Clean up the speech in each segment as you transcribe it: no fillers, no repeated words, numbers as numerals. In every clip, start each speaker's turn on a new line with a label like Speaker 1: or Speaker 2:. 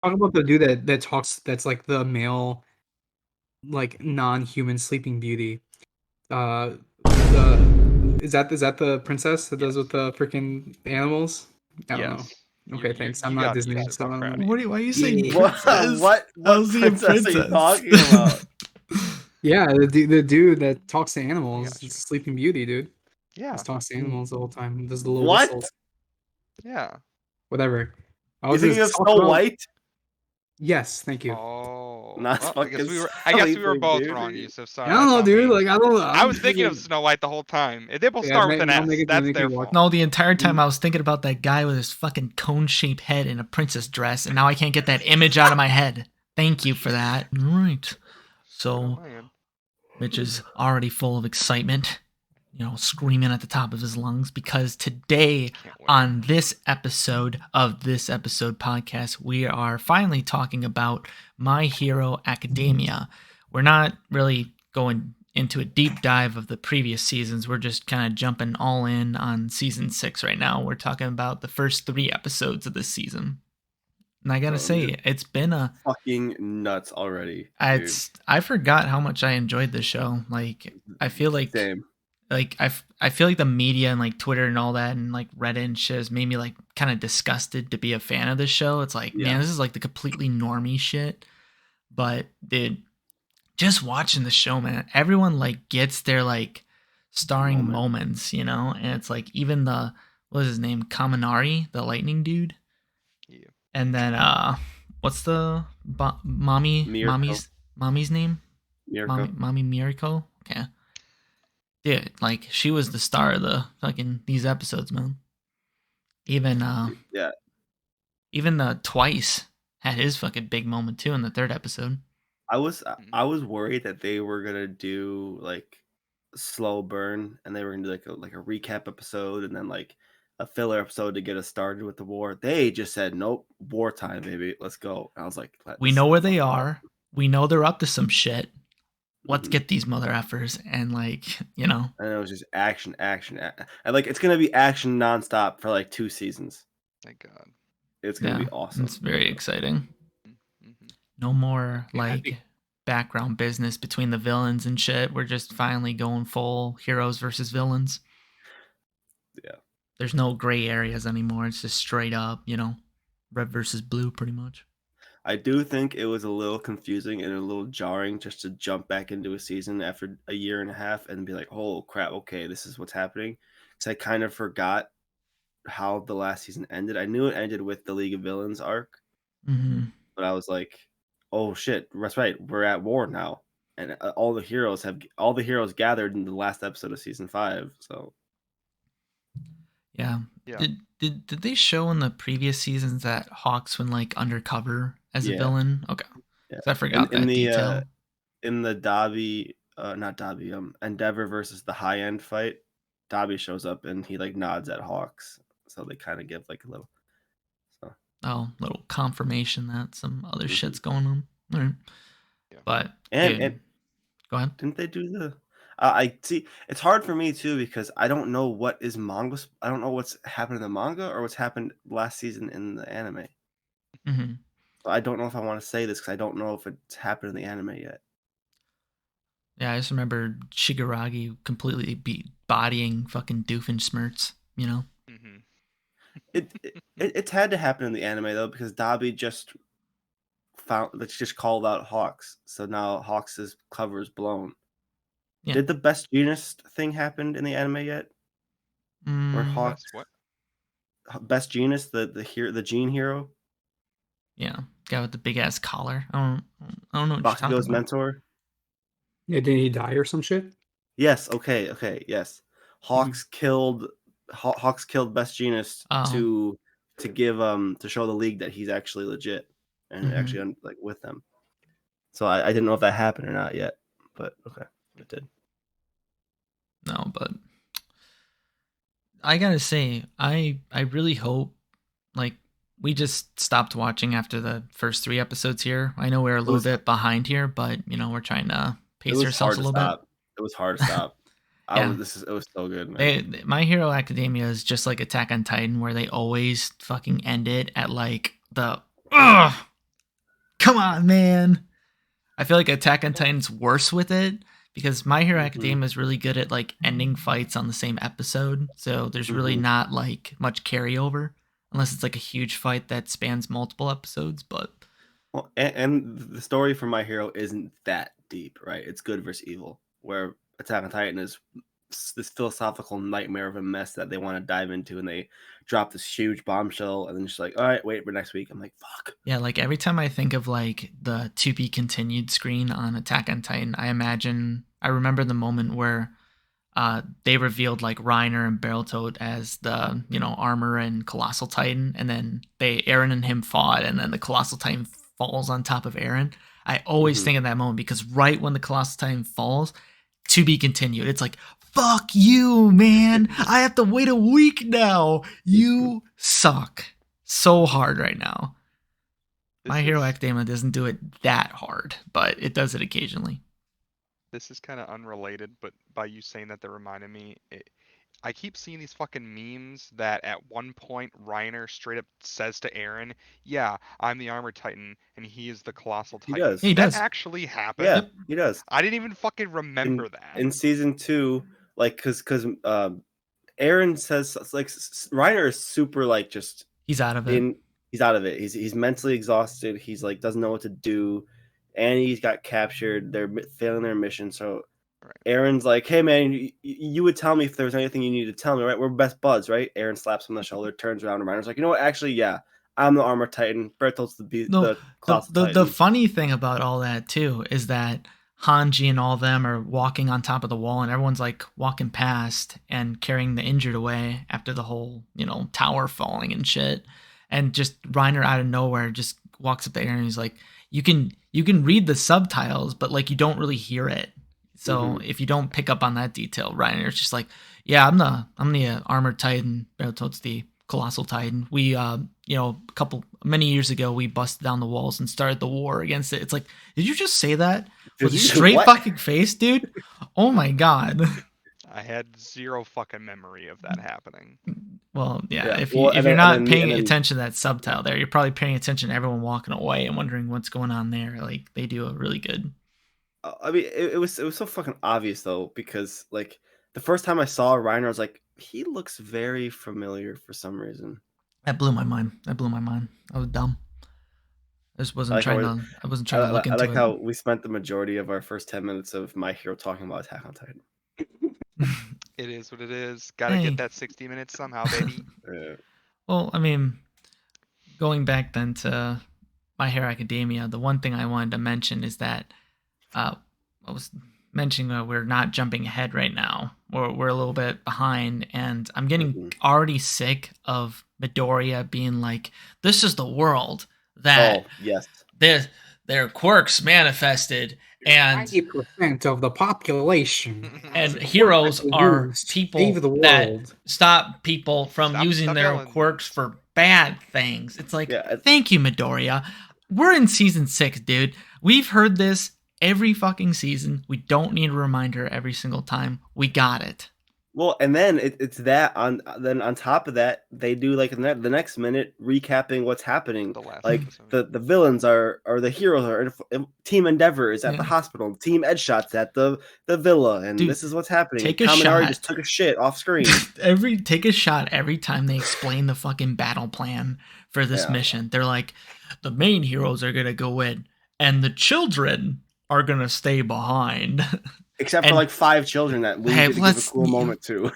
Speaker 1: Talk about the dude that talks. That's like the male, like non-human Sleeping Beauty. The is that the princess that does with
Speaker 2: Yes.
Speaker 1: the freaking animals? I don't know.
Speaker 2: Yes. You
Speaker 1: Okay,
Speaker 2: you
Speaker 1: thanks. I'm
Speaker 2: you
Speaker 1: not
Speaker 2: got the
Speaker 1: Disney,
Speaker 2: answer
Speaker 1: so I
Speaker 2: about
Speaker 1: don't know.
Speaker 2: crafty.
Speaker 3: Why are you saying
Speaker 1: Yeah,
Speaker 3: princess?
Speaker 4: What
Speaker 3: How's he a
Speaker 4: princess are you
Speaker 3: princess?
Speaker 4: talking about?
Speaker 1: yeah, the dude that talks to
Speaker 2: I
Speaker 1: animals,
Speaker 2: got you.
Speaker 1: Sleeping Beauty, dude.
Speaker 2: Yeah.
Speaker 1: Just talks to animals the whole time. Does the little
Speaker 4: What?
Speaker 1: whistles,
Speaker 2: Yeah.
Speaker 1: whatever. I
Speaker 4: You
Speaker 1: was
Speaker 4: thinking of
Speaker 1: just talking
Speaker 4: Snow
Speaker 1: about.
Speaker 4: White?
Speaker 1: Yes, thank you.
Speaker 2: Oh.
Speaker 4: Not
Speaker 2: Well,
Speaker 4: fucking
Speaker 2: I guess we were
Speaker 4: Sleeping
Speaker 2: both wrong,
Speaker 4: Beauty.
Speaker 2: Yusuf.
Speaker 1: I
Speaker 2: Sorry,
Speaker 1: don't
Speaker 2: that's
Speaker 1: know,
Speaker 2: on
Speaker 1: dude.
Speaker 2: me.
Speaker 1: Like I don't know.
Speaker 2: I was thinking of Snow White the whole time. They both
Speaker 1: Yeah,
Speaker 2: start with an
Speaker 1: now
Speaker 2: S. That's
Speaker 1: make me
Speaker 2: their
Speaker 1: watch.
Speaker 2: fault.
Speaker 3: No, the entire time I was thinking about that guy with his fucking cone-shaped head in a princess dress, and now I can't get that image out of my head. Thank you for that. All right. So,
Speaker 2: Oh, man.
Speaker 3: Mitch is already full of excitement, screaming at the top of his lungs because today
Speaker 2: Can't wait.
Speaker 3: on this episode of This Episode Podcast, we are finally talking about My Hero Academia. We're not really going into a deep dive of the previous seasons. We're just kind of jumping all in on season 6 right now. We're talking about the first 3 episodes of this season. And I gotta say, it's been a
Speaker 4: fucking nuts already, dude.
Speaker 3: I forgot how much I enjoyed this show. Like, I feel like
Speaker 4: Same.
Speaker 3: like I feel like the media and like Twitter and all that and like Reddit and shit has made me like kind of disgusted to be a fan of this show. It's like, man, this is like the completely normie shit. But dude, just watching the show, man, everyone like gets their like starring moments, and it's like even the what is his name, Kaminari, the lightning dude.
Speaker 2: Yeah.
Speaker 3: And then what's the mommy's name?
Speaker 4: Mirko.
Speaker 3: Mommy Miracle. Okay. Dude, like she was the star of the fucking these episodes, man. Even
Speaker 4: Yeah.
Speaker 3: even Twice had his fucking big moment too in the 3rd episode.
Speaker 4: I was worried that they were gonna do like slow burn and they were gonna do like a recap episode and then like a filler episode to get us started with the war. They just said, nope, wartime, baby, let's go. And I was like,
Speaker 3: we know where they are. We know they're up to some shit. Let's get these mother effers and like,
Speaker 4: And it was just action, and like it's gonna be action nonstop for like 2 seasons.
Speaker 2: Thank God.
Speaker 4: It's gonna be awesome.
Speaker 3: It's very exciting.
Speaker 2: Mm-hmm.
Speaker 3: No more like background business between the villains and shit. We're just finally going full heroes versus villains.
Speaker 4: Yeah.
Speaker 3: There's no gray areas anymore. It's just straight up, red versus blue pretty much.
Speaker 4: I do think it was a little confusing and a little jarring just to jump back into a season after a year and a half and be like, oh crap, okay, this is what's happening. Because I kind of forgot how the last season ended. I knew it ended with the League of Villains arc, but I was like, oh shit, that's right, we're at war now, and all the heroes gathered in the last episode of season 5. So
Speaker 3: yeah. Did they show in the previous seasons that Hawks went like undercover as a villain? Okay, yeah. I forgot that detail.
Speaker 4: In the Dobby, not Dobby, Endeavor versus the High End fight, Dobby shows up and he like nods at Hawks, so they kind of give like a little.
Speaker 3: Little confirmation that some other shit's going on. All right. Yeah. But
Speaker 4: and
Speaker 3: go ahead.
Speaker 4: Didn't they do the? I see. It's hard for me too because I don't know what is manga. I don't know what's happened in the manga or what's happened last season in the anime.
Speaker 3: Mm-hmm.
Speaker 4: So I don't know if I want to say this because I don't know if it's happened in the anime yet.
Speaker 3: Yeah, I just remember Shigaragi completely bodying fucking Doofenshmirtz,
Speaker 2: Mm-hmm.
Speaker 4: It's had to happen in the anime though because Dobby just called out Hawks, so now Hawks' cover is blown. Yeah. Did the Best Jeanist thing happen in the anime yet? Where Hawks
Speaker 2: what?
Speaker 4: Best Jeanist, the Gene hero?
Speaker 3: Yeah, guy with the big ass collar. I don't know what you're talking
Speaker 4: Bakugo's
Speaker 3: about.
Speaker 4: mentor.
Speaker 1: Yeah, did he die or some shit?
Speaker 4: Yes. Okay. Yes. Hawks killed Best Jeanist to give to show the league that he's actually legit and actually like with them. So I didn't know if that happened or not yet, but okay, it did.
Speaker 3: No, but I gotta say, I really hope like we just stopped watching after the first 3 episodes here. I know we're a little bit behind here, but we're trying to pace ourselves a little bit.
Speaker 4: It was hard to stop. It was so good, man.
Speaker 3: My Hero Academia is just like Attack on Titan, where they always fucking end it at like the on, man. I feel like Attack on Titan's worse with it because My Hero Academia is really good at like ending fights on the same episode. So there's really not like much carryover unless it's like a huge fight that spans multiple episodes. But
Speaker 4: Well, and the story for My Hero isn't that deep, right? It's good versus evil, where Attack on Titan is this philosophical nightmare of a mess that they want to dive into, and they drop this huge bombshell, and then just like, all right, wait for next week. I'm like, fuck.
Speaker 3: yeah, like every time I think of like the to be continued screen on Attack on Titan, I remember the moment where they revealed like Reiner and Battletoad as the armor and Colossal Titan, and then Eren and him fought, and then the Colossal Titan falls on top of Eren. I always think of that moment because right when the Colossal Titan falls, to be continued. It's like, fuck you, man. I have to wait a week now. You suck so hard right now. My Hero Academia doesn't do it that hard, but it does it occasionally.
Speaker 2: This is kind of unrelated, but by you saying that reminded me. I keep seeing these fucking memes that at one point Reiner straight up says to Eren, "Yeah, I'm the Armor Titan, and he is the Colossal Titan."
Speaker 4: He does.
Speaker 3: He does.
Speaker 2: That actually happened.
Speaker 4: Yeah, he does.
Speaker 2: I didn't even fucking remember that.
Speaker 4: In season 2, like, because Eren says like Reiner is super like just
Speaker 3: he's out of it.
Speaker 4: He's out of it. He's mentally exhausted. He's like doesn't know what to do. Annie's got captured. They're failing their mission. So Eren's like, "Hey man, you would tell me if there was anything you needed to tell me, right? We're best buds, right?" Eren slaps him on the shoulder, turns around, and Reiner's like, "You know what? Actually, yeah, I'm the Armor Titan. Bertolt's the Colossal Titan."
Speaker 3: The funny thing about all that too is that Hanji and all of them are walking on top of the wall, and everyone's like walking past and carrying the injured away after the whole tower falling and shit. And just Reiner out of nowhere just walks up there and he's like, you can read the subtitles, but like you don't really hear it. So if you don't pick up on that detail, Reiner's just like, yeah, I'm the Armored Titan. Bertolt's the Colossal Titan. We many years ago we busted down the walls and started the war against it. It's like, did you just say that with a straight fucking face, dude? Oh my god.
Speaker 2: I had zero fucking memory of that happening.
Speaker 3: Well, yeah. If you're not paying attention to that subtitle there, you're probably paying attention to everyone walking away and wondering what's going on there. Like they do a really good.
Speaker 4: I mean, it was so fucking obvious though, because like the first time I saw Reiner, I was like, he looks very familiar for some reason.
Speaker 3: That blew my mind. I was dumb. I wasn't trying to look into it.
Speaker 4: I like how we spent the majority of our first 10 minutes of My Hero talking about Attack on Titan.
Speaker 2: It is what it is. Gotta get that 60 minutes somehow, baby.
Speaker 3: Well, I mean, going back then to My Hero Academia, the one thing I wanted to mention is that I was mentioning that we're not jumping ahead right now. We're a little bit behind, and I'm getting already sick of Midoriya being like, "This is the world that their quirks manifested." And
Speaker 1: 90% of the population
Speaker 3: and heroes are people that stop people from using their quirks for bad things. It's like, thank you, Midoriya. We're in season 6, dude. We've heard this every fucking season. We don't need a reminder every single time. We got it.
Speaker 4: Well, and then it's that on top of that, they do like the next minute recapping what's happening. Like the villains are the heroes are Team Endeavor is at the hospital, Team Edshot's at the villa, and this is what's happening. Kaminari just took a shit off screen.
Speaker 3: Take a shot every time they explain the fucking battle plan for this mission. They're like, the main heroes are gonna go in, and the children are gonna stay behind.
Speaker 4: Except for like 5 children that we give a cool moment to.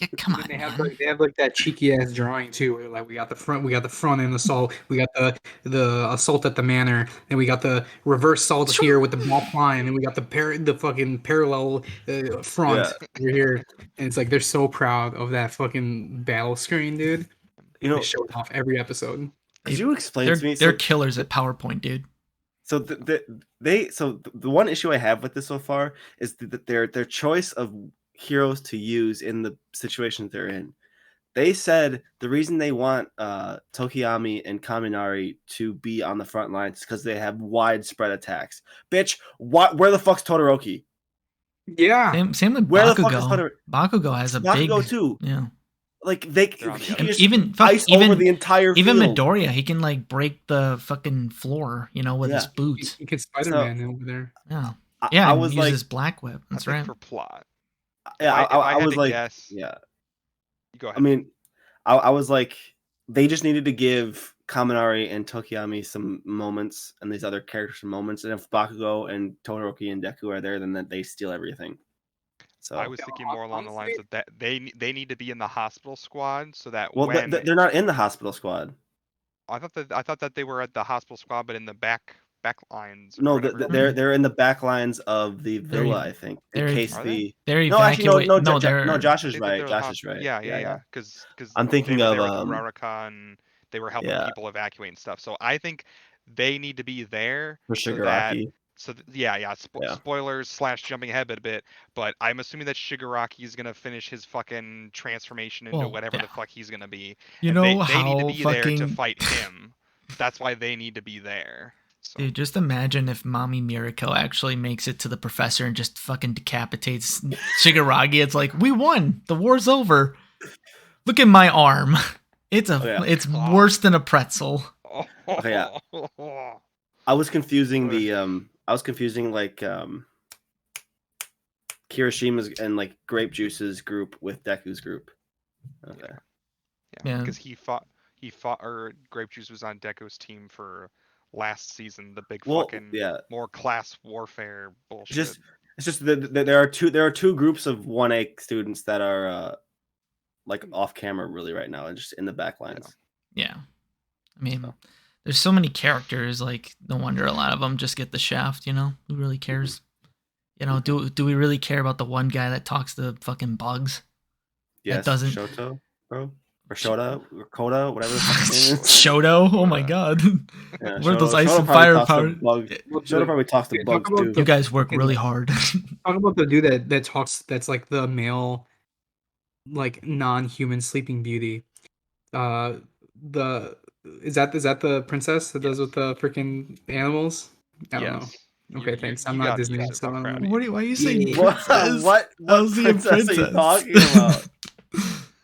Speaker 3: Yeah, come on.
Speaker 1: They have like that cheeky ass drawing too. Like we got the front end assault. We got the assault at the manor, and we got the reverse assault here with the ball flying, and we got the fucking parallel front over here. And it's like they're so proud of that fucking battle screen, dude. They show it off every episode.
Speaker 4: Could you explain to me?
Speaker 3: They're killers at PowerPoint, dude.
Speaker 4: So the one issue I have with this so far is that their choice of heroes to use in the situations they're in. They said the reason they want Tokiyami and Kaminari to be on the front lines is because they have widespread attacks. Bitch, where the fuck's Todoroki?
Speaker 1: Yeah.
Speaker 3: Same with Bakugo. Bakugo has a big...
Speaker 4: too.
Speaker 3: Yeah.
Speaker 4: Like
Speaker 2: They're on the
Speaker 4: he
Speaker 2: other
Speaker 4: can just
Speaker 3: Even
Speaker 4: ice over the entire
Speaker 3: even
Speaker 4: field.
Speaker 3: Midoriya, he can like break the fucking floor, with his
Speaker 4: Yeah.
Speaker 3: boots.
Speaker 1: You can Spider-Man over there.
Speaker 3: Yeah,
Speaker 4: I
Speaker 3: and
Speaker 4: was
Speaker 3: use
Speaker 4: like,
Speaker 3: his black whip.
Speaker 2: I
Speaker 3: That's
Speaker 2: think
Speaker 3: right.
Speaker 2: for plot.
Speaker 4: yeah,
Speaker 2: If I
Speaker 4: I
Speaker 2: had
Speaker 4: was
Speaker 2: to
Speaker 4: like,
Speaker 2: guess,
Speaker 4: yeah.
Speaker 2: go ahead.
Speaker 4: I mean, I was like, they just needed to give Kaminari and Tokiyami some moments, and these other characters some moments. And if Bakugo and Todoroki and Deku are there, then they steal everything. So
Speaker 2: I was thinking more along the lines of that they need to be in the hospital squad so that
Speaker 4: well,
Speaker 2: when
Speaker 4: they're not in the hospital squad.
Speaker 2: I thought that they were at the hospital squad, but in the back lines or
Speaker 4: No,
Speaker 2: whatever.
Speaker 4: they're in the back lines of the villa, I think, in case
Speaker 2: Are they?
Speaker 3: They're
Speaker 4: no, actually, no,
Speaker 3: no,
Speaker 4: no, Josh
Speaker 2: I
Speaker 4: is
Speaker 2: think that
Speaker 4: right.
Speaker 2: they're
Speaker 4: Josh is right.
Speaker 2: Yeah. Because
Speaker 4: I'm
Speaker 2: they
Speaker 4: thinking
Speaker 2: were
Speaker 4: of
Speaker 2: there with Uraraka and they were helping
Speaker 4: yeah,
Speaker 2: people evacuate and stuff. So I think they need to be there
Speaker 4: for
Speaker 2: so that
Speaker 4: Shigaraki.
Speaker 2: yeah.
Speaker 4: Yeah.
Speaker 2: Spoilers / jumping ahead a bit, but I'm assuming that Shigaraki is gonna finish his fucking transformation into whatever the fuck he's gonna be.
Speaker 3: You
Speaker 2: And
Speaker 3: know
Speaker 2: they need to
Speaker 3: how
Speaker 2: be there to
Speaker 3: fucking
Speaker 2: fight him. That's why they need to be there. So.
Speaker 3: Dude, just imagine if Mommy Miracle actually makes it to the professor and just fucking decapitates Shigaraki. It's like, we won. The war's over. Look at my arm. It's worse than a pretzel.
Speaker 4: Okay, yeah. I was confusing like Kirishima's and like Grape Juice's group with Deku's group. Okay.
Speaker 2: Yeah, because he fought or Grape Juice was on Deku's team for last season, the big fucking more class warfare bullshit.
Speaker 4: It's just that there are two groups of 1A students that are like off camera really right now and just in the back lines.
Speaker 3: Yeah. I mean, there's so many characters, like no wonder a lot of them just get the shaft, Who really cares? Do we really care about the one guy that talks to fucking bugs?
Speaker 4: Yes,
Speaker 3: that doesn't
Speaker 4: Shoto, bro. Or Shota, or Koda, whatever the fuck his name is.
Speaker 3: Shoto? Oh my god.
Speaker 4: Yeah,
Speaker 3: What are those ice and fire powers?
Speaker 4: Shoto probably talks to bugs too.
Speaker 3: You guys work really hard.
Speaker 1: Talk about the dude that talks, that's like the male, like non-human Sleeping Beauty. Is that the princess that does with the freaking animals? I don't know. Okay, thanks. I'm not Disney, so I don't know.
Speaker 3: Why are you saying
Speaker 4: princess? What princess are you talking about?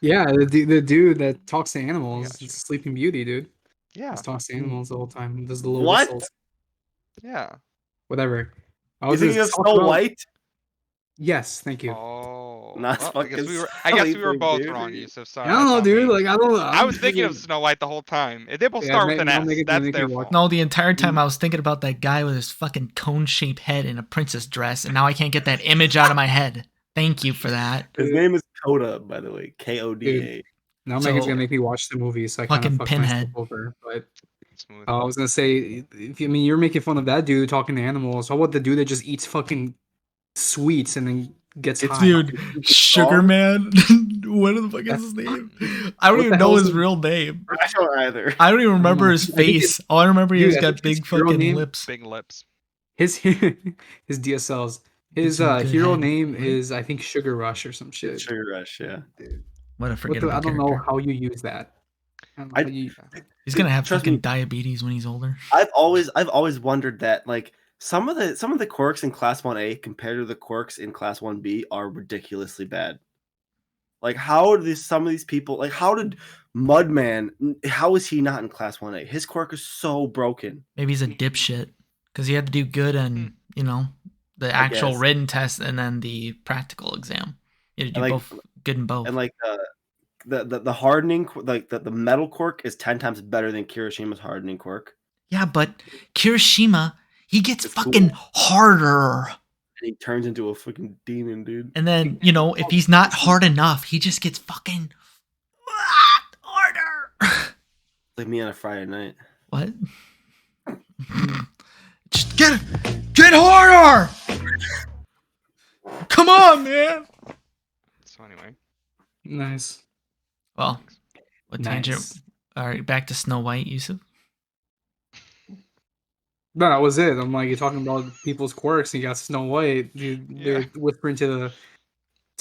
Speaker 1: Yeah, the dude that talks to animals. It's Sleeping Beauty, dude.
Speaker 2: Yeah.
Speaker 1: Just talks to animals the whole time. Does the little
Speaker 4: what?
Speaker 1: whistles.
Speaker 2: Yeah.
Speaker 1: Whatever.
Speaker 4: You thinking of Snow White?
Speaker 1: Yes, thank you.
Speaker 2: Oh,
Speaker 4: I
Speaker 2: guess we were both wrong, Yusuf. Sorry.
Speaker 1: I don't know, dude. Like I don't know.
Speaker 2: I was thinking of Snow White the whole time. They both start with an S. That's their fault.
Speaker 3: No, the entire time I was thinking about that guy with his fucking cone-shaped head in a princess dress, and now I can't get that image out of my head. Thank you for that.
Speaker 4: His name is Koda, by the way. Koda.
Speaker 1: Now Megan's gonna make me watch the movie, so I kind of fucked myself over. But I was gonna say, you're making fun of that dude talking to animals. How about the dude that just eats fucking sweets and then gets high?
Speaker 3: Dude, Sugar Man. What the fuck is his name? I don't even know his real name.
Speaker 4: I don't either.
Speaker 3: I don't even remember his face. All I remember he's got big fucking lips.
Speaker 2: Big lips.
Speaker 1: His DSLs. His hero name is, I think, Sugar Rush or some shit.
Speaker 4: Sugar Rush, yeah.
Speaker 1: Dude.
Speaker 3: What a forgettable
Speaker 1: I don't know how you use that.
Speaker 3: He's gonna have fucking diabetes when he's older.
Speaker 4: I've always wondered that, like, some of the quirks in Class 1A compared to the quirks in Class 1B are ridiculously bad. Like, how do some of these people, like, how did Mudman, how is he not in Class 1A? His quirk is so broken.
Speaker 3: Maybe he's a dipshit because he had to do good and the actual written test and then the practical exam. You had to do both good in both.
Speaker 4: And like the hardening, like the metal quirk is 10 times better than Kirishima's hardening quirk.
Speaker 3: Yeah, but Kirishima, he gets fucking harder.
Speaker 4: And he turns into a fucking demon, dude.
Speaker 3: And then, if he's not hard enough, he just gets fucking harder.
Speaker 4: Like me on a Friday night.
Speaker 3: What? Just get harder! Come on, man!
Speaker 2: So anyway.
Speaker 1: Nice.
Speaker 3: Well, what tangent? All right, back to Snow White, Yusuf.
Speaker 1: No, that was it. I'm like, you're talking about people's quirks. You got Snow White. They're whispering to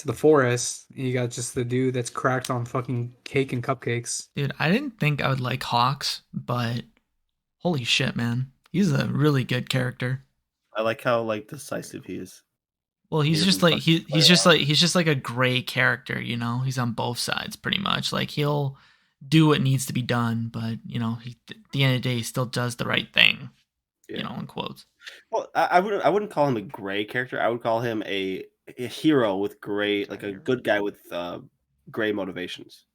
Speaker 1: the forest. And you got just the dude that's cracked on fucking cake and cupcakes.
Speaker 3: Dude, I didn't think I would like Hawks, but holy shit, man, he's a really good character.
Speaker 4: I like how decisive he is.
Speaker 3: Well, he's just
Speaker 4: doesn't
Speaker 3: like
Speaker 4: fucking play
Speaker 3: he's just like a gray character, you know. He's on both sides pretty much. Like he'll do what needs to be done, but you know, at the end of the day, he still does the right thing. You
Speaker 4: Yeah.
Speaker 3: know, in quotes.
Speaker 4: Well, I wouldn't call him a gray character. I would call him a hero with gray, like a
Speaker 2: Anti-hero.
Speaker 4: good guy with gray motivations.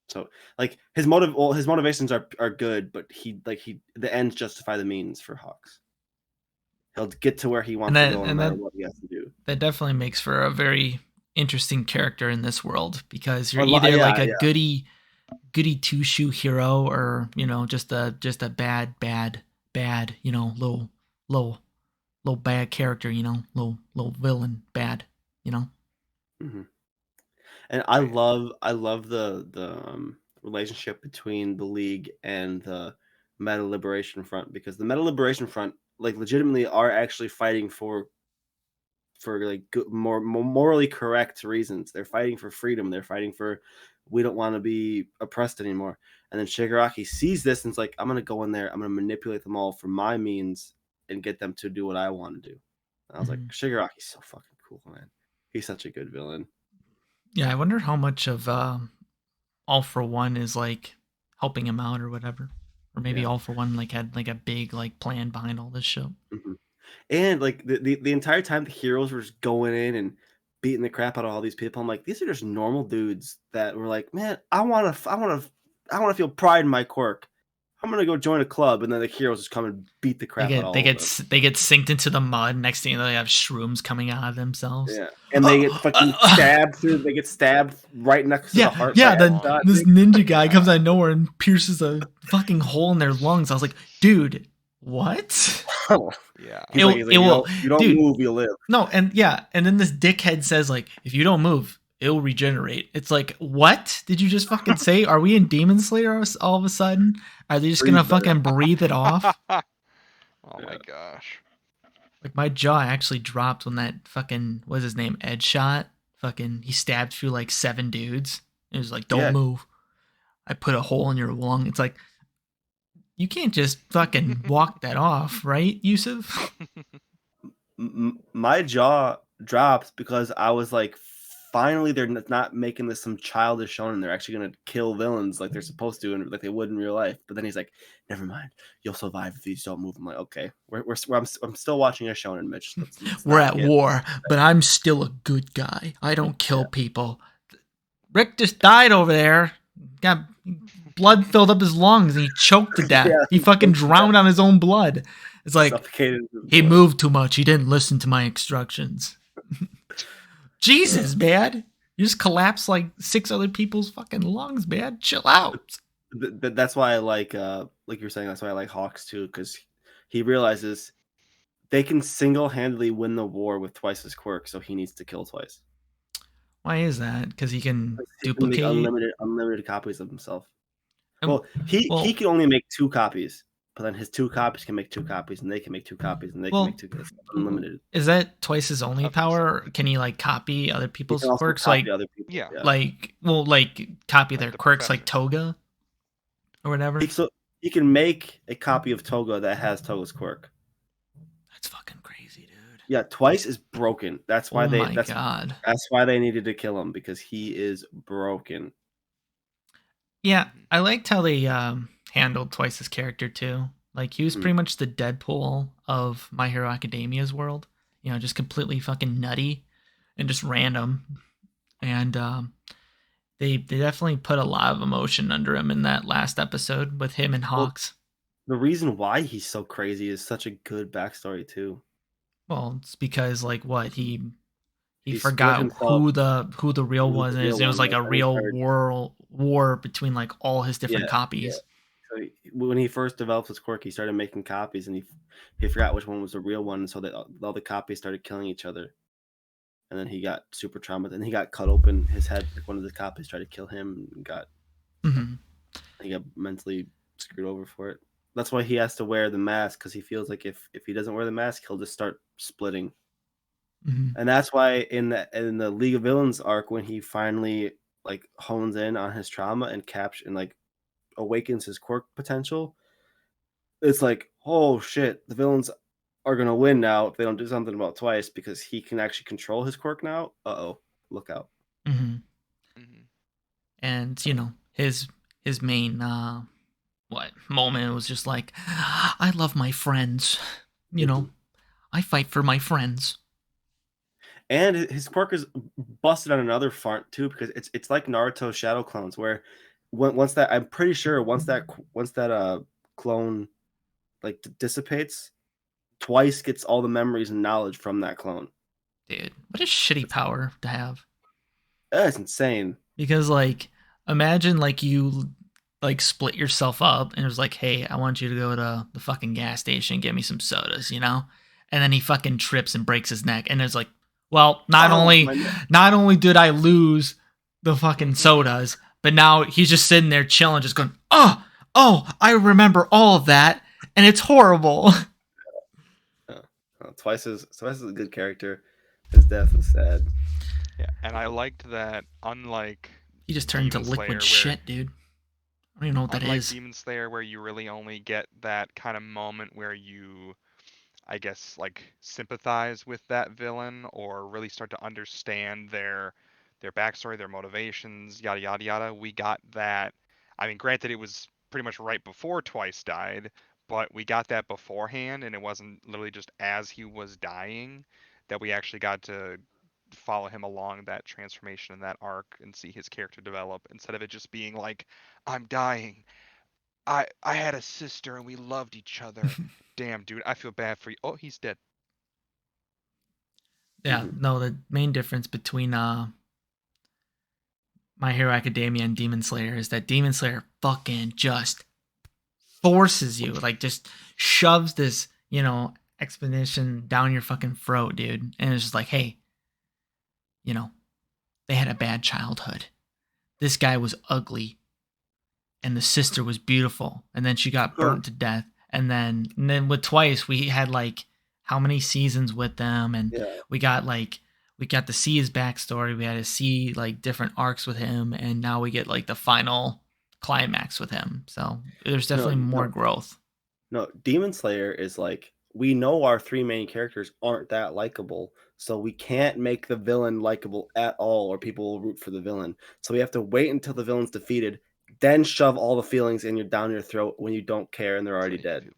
Speaker 4: So like his motivations are good, but the ends justify the means for Hawks. He'll get to where he wants to go no matter what he has to do.
Speaker 3: That definitely makes for a very interesting character in this world because you're
Speaker 4: Well,
Speaker 3: either like
Speaker 4: yeah,
Speaker 3: a
Speaker 4: yeah.
Speaker 3: goody two shoe hero or you know just a bad you know low bad character, you know, low villain bad, you know.
Speaker 4: hmm And I
Speaker 2: Right.
Speaker 4: love the relationship between the League and the Meta Liberation Front, because the Meta Liberation Front like legitimately are actually fighting for like good, more morally correct reasons. They're fighting for freedom. They're fighting for, we don't want to be oppressed anymore. And then Shigaraki sees this and it's like, I'm gonna go in there. I'm gonna manipulate them all for my means and get them to do what I want to do. And I was like,
Speaker 3: Mhm.
Speaker 4: Shigaraki's so fucking cool, man. He's such a good villain.
Speaker 3: Yeah, I wonder how much of All for One is like helping him out or whatever, or maybe
Speaker 4: Yeah.
Speaker 3: All for One like had like a big like plan behind all this shit.
Speaker 4: Mhm. And like the entire time the heroes were just going in and beating the crap out of all these people, I'm like, these are just normal dudes that were like, man, I want to feel pride in my quirk. I'm gonna go join a club, and then the heroes just come and beat the crap out of all of them.
Speaker 3: They get synced into the mud. Next thing you know, they have shrooms coming out of themselves.
Speaker 4: Yeah, and they get fucking stabbed through. They get stabbed right next to the heart.
Speaker 3: Yeah.
Speaker 4: By
Speaker 3: Then
Speaker 4: headshot.
Speaker 3: this ninja guy
Speaker 2: Yeah.
Speaker 3: comes out of nowhere and pierces a fucking hole in their lungs. I was like, dude, what?
Speaker 2: Yeah.
Speaker 4: He's like, you don't
Speaker 3: dude,
Speaker 4: move, you live.
Speaker 3: No, and then this dickhead says like, if you don't move, it'll regenerate. It's like, what did you just fucking say? Are we in Demon Slayer all of a sudden? Are they just gonna
Speaker 4: Breathe better.
Speaker 3: fucking breathe it off?
Speaker 2: Oh my gosh.
Speaker 3: Like my jaw actually dropped when that fucking what's his name, Ed shot. Fucking he stabbed through like 7 dudes. It was like, don't
Speaker 4: Yeah.
Speaker 3: move. I put a hole in your lung. It's like you can't just fucking walk that off, right, Yusuf?
Speaker 4: My jaw dropped because I was like, finally, they're not making this some childish shonen. They're actually gonna kill villains like they're supposed to, and like they would in real life. But then he's like, "Never mind, you'll survive if these don't move." I'm like, "Okay, I'm still watching a shonen, Mitch. Let's
Speaker 3: We're
Speaker 4: not
Speaker 3: at war, but I'm still a good guy. I don't kill people. Rick just died over there. Got blood filled up his lungs and he choked to death.
Speaker 4: Yeah,
Speaker 3: he fucking drowned on his own blood. It's like
Speaker 4: suffocated.
Speaker 3: he moved too much. He didn't listen to my instructions. Jesus, man. You just collapsed like 6 other people's fucking lungs, man. Chill out.
Speaker 4: That's why I like you were saying. That's why I like Hawks too, because he realizes they can single-handedly win the war with twice his quirk, so he needs to kill twice.
Speaker 3: Why is that? Because he can
Speaker 4: He can make
Speaker 3: duplicate.
Speaker 4: unlimited copies of himself.
Speaker 3: Um,
Speaker 4: Well, he
Speaker 3: well-
Speaker 4: can only make 2 copies, but then his 2 copies can make 2 copies, and they can make 2 copies, and they
Speaker 3: Well,
Speaker 4: can make 2 copies. Unlimited.
Speaker 3: Is that twice his only
Speaker 2: That's
Speaker 3: power? Or
Speaker 2: insane.
Speaker 3: can he like copy other
Speaker 4: He
Speaker 3: people's
Speaker 4: can also
Speaker 3: quirks?
Speaker 4: copy
Speaker 3: Like
Speaker 4: other people.
Speaker 2: Yeah.
Speaker 3: like copy
Speaker 2: Like
Speaker 3: their
Speaker 2: the
Speaker 3: quirks like
Speaker 2: professor.
Speaker 3: Toga or whatever.
Speaker 4: He can make a copy of Toga that has Toga's quirk.
Speaker 3: That's fucking crazy, dude.
Speaker 4: Yeah, twice is broken. That's why
Speaker 3: God.
Speaker 4: that's why they needed to kill him, because he is broken.
Speaker 3: Yeah, I liked how they handled Twice's character too. Like he was pretty much the Deadpool of My Hero Academia's world. You know, just completely fucking nutty and just random. And they definitely put a lot of emotion under him in that last episode with him and Hawks.
Speaker 4: The reason why he's so crazy is such a good backstory too.
Speaker 3: Well, it's because like what he
Speaker 4: He
Speaker 3: forgot
Speaker 4: split himself
Speaker 3: who the real
Speaker 4: who the
Speaker 3: was, and
Speaker 4: real
Speaker 3: it was
Speaker 4: one
Speaker 3: like a
Speaker 4: was, and he
Speaker 3: real
Speaker 4: started-
Speaker 3: war between like all his different
Speaker 4: Yeah,
Speaker 3: copies.
Speaker 4: So when he first developed his quirk, he started making copies, and he forgot which one was the real one, so that all the copies started killing each other. And then he got super traumatized, and he got cut open. His head, like one of the copies, tried to kill him, and he got mentally screwed over for it. That's why he has to wear the mask, because he feels like if he doesn't wear the mask, he'll just start splitting. And that's why in the League of Villains arc, when he finally like hones in on his trauma and like awakens his quirk potential, it's like, oh shit, the villains are gonna win now if they don't do something about Twice, because he can actually control his quirk now. Look out.
Speaker 3: Mm-hmm.
Speaker 2: Mhm.
Speaker 3: And his main moment was just like, I love my friends. I fight for my friends.
Speaker 4: And his quirk is busted on another front too, because it's like Naruto Shadow Clones, where once that I'm pretty sure once that clone like dissipates, Twice gets all the memories and knowledge from that clone.
Speaker 3: Dude, what a shitty power to have.
Speaker 4: That's insane.
Speaker 3: Because like, imagine like you like split yourself up and it was like, hey, I want you to go to the fucking gas station and get me some sodas, and then he fucking trips and breaks his neck, and it's like, well, not
Speaker 4: Oh,
Speaker 3: only did I lose the fucking sodas, but now he's just sitting there chilling, just going, oh, I remember all of that, and it's horrible.
Speaker 4: Twice is a good character. His death was sad.
Speaker 2: Yeah, and I liked that, unlike
Speaker 3: He just turned into
Speaker 2: Demon
Speaker 3: liquid
Speaker 2: Slayer,
Speaker 3: shit, dude. I don't even know what that
Speaker 2: unlike
Speaker 3: is.
Speaker 2: Demon Slayer, where you really only get that kind of moment where you, I guess, like sympathize with that villain or really start to understand their backstory, their motivations, yada yada yada. We got that. I mean, granted, it was pretty much right before Twice died, but we got that beforehand, and it wasn't literally just as he was dying that we actually got to follow him along that transformation and that arc and see his character develop instead of it just being like, I'm dying. I had a sister and we loved each other. Damn, dude, I feel bad for you. Oh, he's dead.
Speaker 3: Yeah, no, the main difference between My Hero Academia and Demon Slayer is that Demon Slayer fucking just forces you, like just shoves this, expedition down your fucking throat, dude. And it's just like, hey, they had a bad childhood. This guy was ugly and the sister was beautiful, and then she got burnt to death. And then with Twice, we had like how many seasons with them, and
Speaker 4: Yeah.
Speaker 3: we got to see his backstory. We had to see like different arcs with him, and now we get like the final climax with him. So there's definitely more growth.
Speaker 4: No, Demon Slayer is like, we know our three main characters aren't that likable, so we can't make the villain likable at all, or people will root for the villain. So we have to wait until the villain's defeated, then shove all the feelings down your throat when you don't care and they're already dead.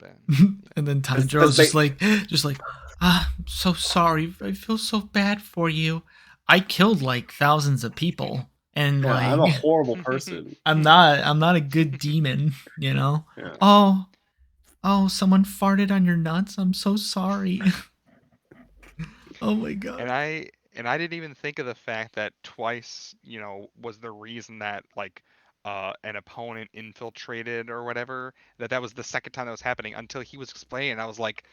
Speaker 3: And then Tanjiro's just like, I'm so sorry. I feel so bad for you. I killed like thousands of people, and
Speaker 4: Yeah,
Speaker 3: like
Speaker 4: I'm a horrible person.
Speaker 3: I'm not a good demon,
Speaker 4: Yeah.
Speaker 3: Oh, someone farted on your nuts. I'm so sorry. Oh my god.
Speaker 2: And I didn't even think of the fact that Twice, was the reason that like an opponent infiltrated or whatever, that was the second time that was happening until he was explaining. I was like,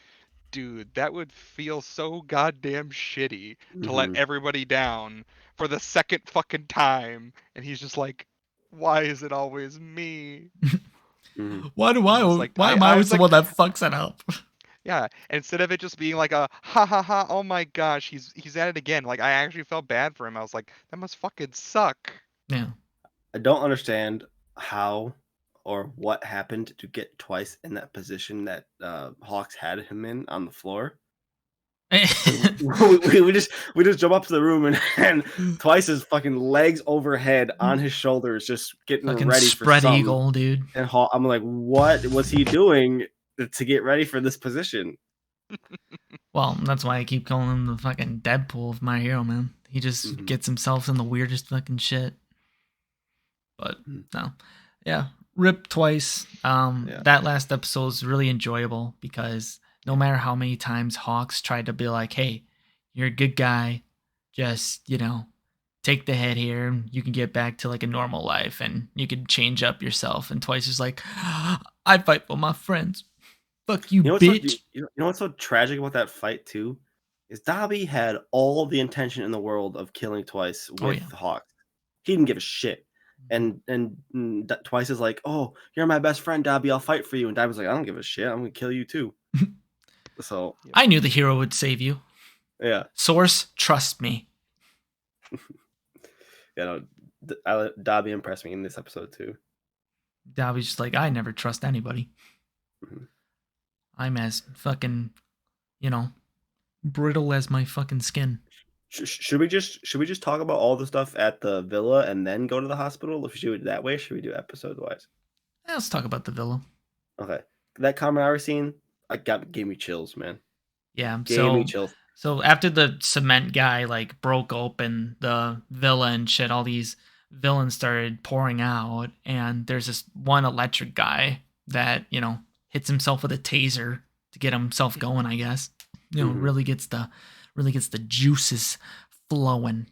Speaker 2: dude, that would feel so goddamn shitty to let everybody down for the second fucking time, and he's just like, why is it always me?
Speaker 3: Why am I
Speaker 2: I
Speaker 3: always
Speaker 2: was
Speaker 3: the
Speaker 2: like,
Speaker 3: one that fucks it up?
Speaker 2: yeah, instead of it just being like a ha ha ha, oh my gosh, he's at it again. Like, I actually felt bad for him. I was like, that must fucking suck.
Speaker 3: Yeah.
Speaker 4: I don't understand how or what happened to get Twice in that position that Hawks had him in on the floor. we just jump up to the room and Twice is fucking legs overhead on his shoulders, just getting
Speaker 3: fucking
Speaker 4: ready
Speaker 3: spread
Speaker 4: for some.
Speaker 3: eagle, dude.
Speaker 4: And I'm like, what was he doing to get ready for this position?
Speaker 3: Well, that's why I keep calling him the fucking Deadpool of My Hero, man. He just gets himself in the weirdest fucking shit. But no, yeah, rip Twice. That last episode is really enjoyable because no matter how many times Hawks tried to be like, "Hey, you're a good guy, just take the head here, and you can get back to like a normal life, and you can change up yourself." And Twice is like, "I fight for my friends. Fuck you, bitch."
Speaker 4: You know what's so tragic about that fight too, is Dobby had all the intention in the world of killing Twice with Hawks. He didn't give a shit. And Twice is like, "Oh, you're my best friend, Dobby. I'll fight for you." And Dobby's like, "I don't give a shit. I'm gonna kill you too." So
Speaker 3: I knew the hero would save you.
Speaker 4: Yeah.
Speaker 3: Source, trust me.
Speaker 4: Dobby impressed me in this episode too.
Speaker 3: Dobby's just like, I never trust anybody. I'm as fucking, brittle as my fucking skin.
Speaker 4: Should we just talk about all the stuff at the villa and then go to the hospital? If we do it that way, should we do episode wise?
Speaker 3: Yeah, let's talk about the villa.
Speaker 4: Okay, that Kaminari scene, gave me chills, man.
Speaker 3: Yeah,
Speaker 4: Gave me chills.
Speaker 3: so after the cement guy like broke open the villa and shit, all these villains started pouring out, and there's this one electric guy that hits himself with a taser to get himself going. I guess really gets the juices flowing.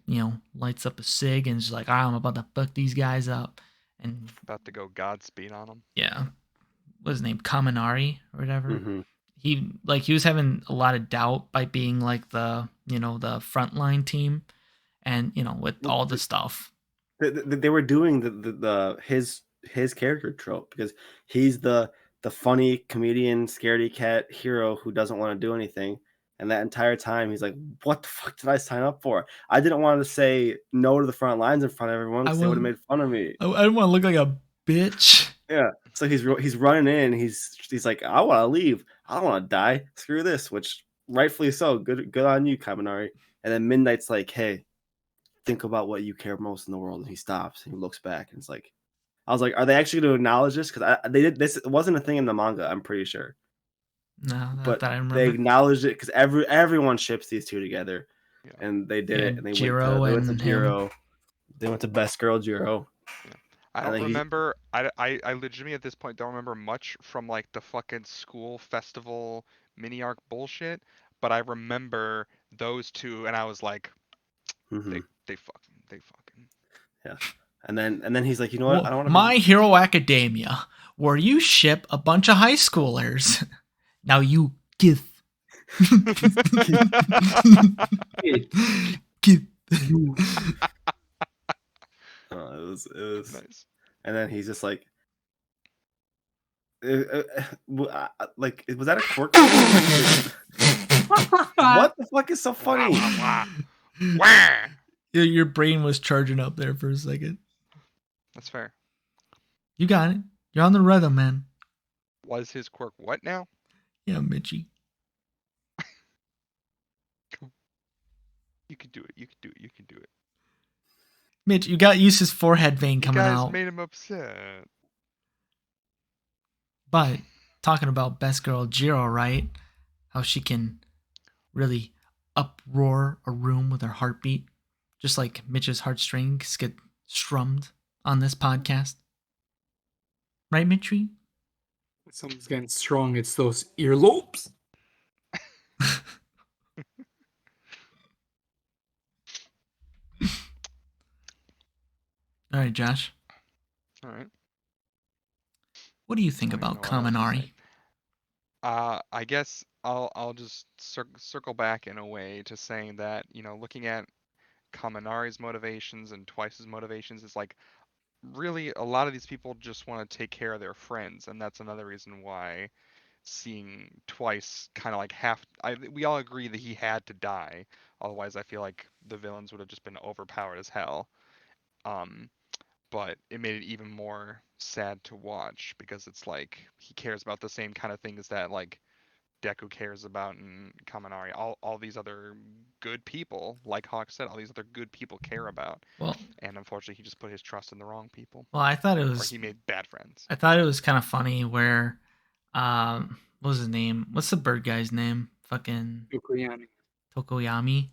Speaker 3: Lights up a cig and is like, I'm about to fuck these guys up, and
Speaker 2: About to go Godspeed on him.
Speaker 3: yeah, what's his name, Kaminari or whatever.
Speaker 4: Mm-hmm.
Speaker 3: He was having a lot of doubt by being like the the frontline team, and with all the stuff.
Speaker 4: They were doing his character trope because he's the funny comedian scaredy cat hero who doesn't want to do anything, and that entire time he's like, what the fuck did I sign up for? I didn't want to say no to the front lines in front of everyone because they would have made fun of me.
Speaker 3: I didn't want to look like a bitch.
Speaker 4: Yeah, so he's running in. He's like, I want to leave. I don't want to die. Screw this. Which rightfully so. Good on you, Kaminari. And then Midnight's like, hey, think about what you care most in the world. And he stops and he looks back and it's like, I was like, are they actually going to acknowledge this? Because they did this. It wasn't a thing in the manga. I'm pretty sure.
Speaker 3: No,
Speaker 4: but
Speaker 3: that I remember.
Speaker 4: They acknowledged it because everyone ships these two together, and they did it. And they went to Jiro. They went to Best Girl Jiro.
Speaker 2: Yeah. I don't remember. I legitimately at this point don't remember much from like the fucking school festival mini arc bullshit. But I remember those two, and I was like, they fucking.
Speaker 4: Yeah. And then he's like, you know what? I don't want to.
Speaker 3: My Hero Academia, where you ship a bunch of high schoolers. Now you give. Give.
Speaker 4: It was
Speaker 2: nice.
Speaker 4: And then he's just like, like, was that a quirk? What the fuck is so funny?
Speaker 3: Your brain was charging up there for a second.
Speaker 2: That's fair.
Speaker 3: You got it. You're on the rhythm, man.
Speaker 2: Was his quirk what now?
Speaker 3: Yeah, Mitchie.
Speaker 2: You could do it. You could do it.
Speaker 3: Mitch, you got Yusa's forehead vein coming out.
Speaker 2: You guys made him upset.
Speaker 3: But talking about Best Girl Jiro, right? How she can really uproar a room with her heartbeat, just like Mitch's heartstrings get strummed on this podcast. Right, Mitchie?
Speaker 1: When something's getting strong, it's those earlobes.
Speaker 3: All right, Josh.
Speaker 2: All right.
Speaker 3: What do you think about Kaminari?
Speaker 2: I guess I'll just circle back in a way to saying that, looking at Kaminari's motivations and Twice's motivations is like really a lot of these people just want to take care of their friends, and that's another reason why seeing Twice kind of like we all agree that he had to die, otherwise I feel like the villains would have just been overpowered as hell. But it made it even more sad to watch because it's like he cares about the same kind of things that like Deku cares about in Kaminari. All these other good people, like Hawk said, all these other good people care about.
Speaker 3: Well,
Speaker 2: and unfortunately, he just put his trust in the wrong people.
Speaker 3: Well, I thought it was.
Speaker 2: Or he made bad friends.
Speaker 3: I thought it was kind of funny where, what was his name? What's the bird guy's name? Fucking Tokoyami.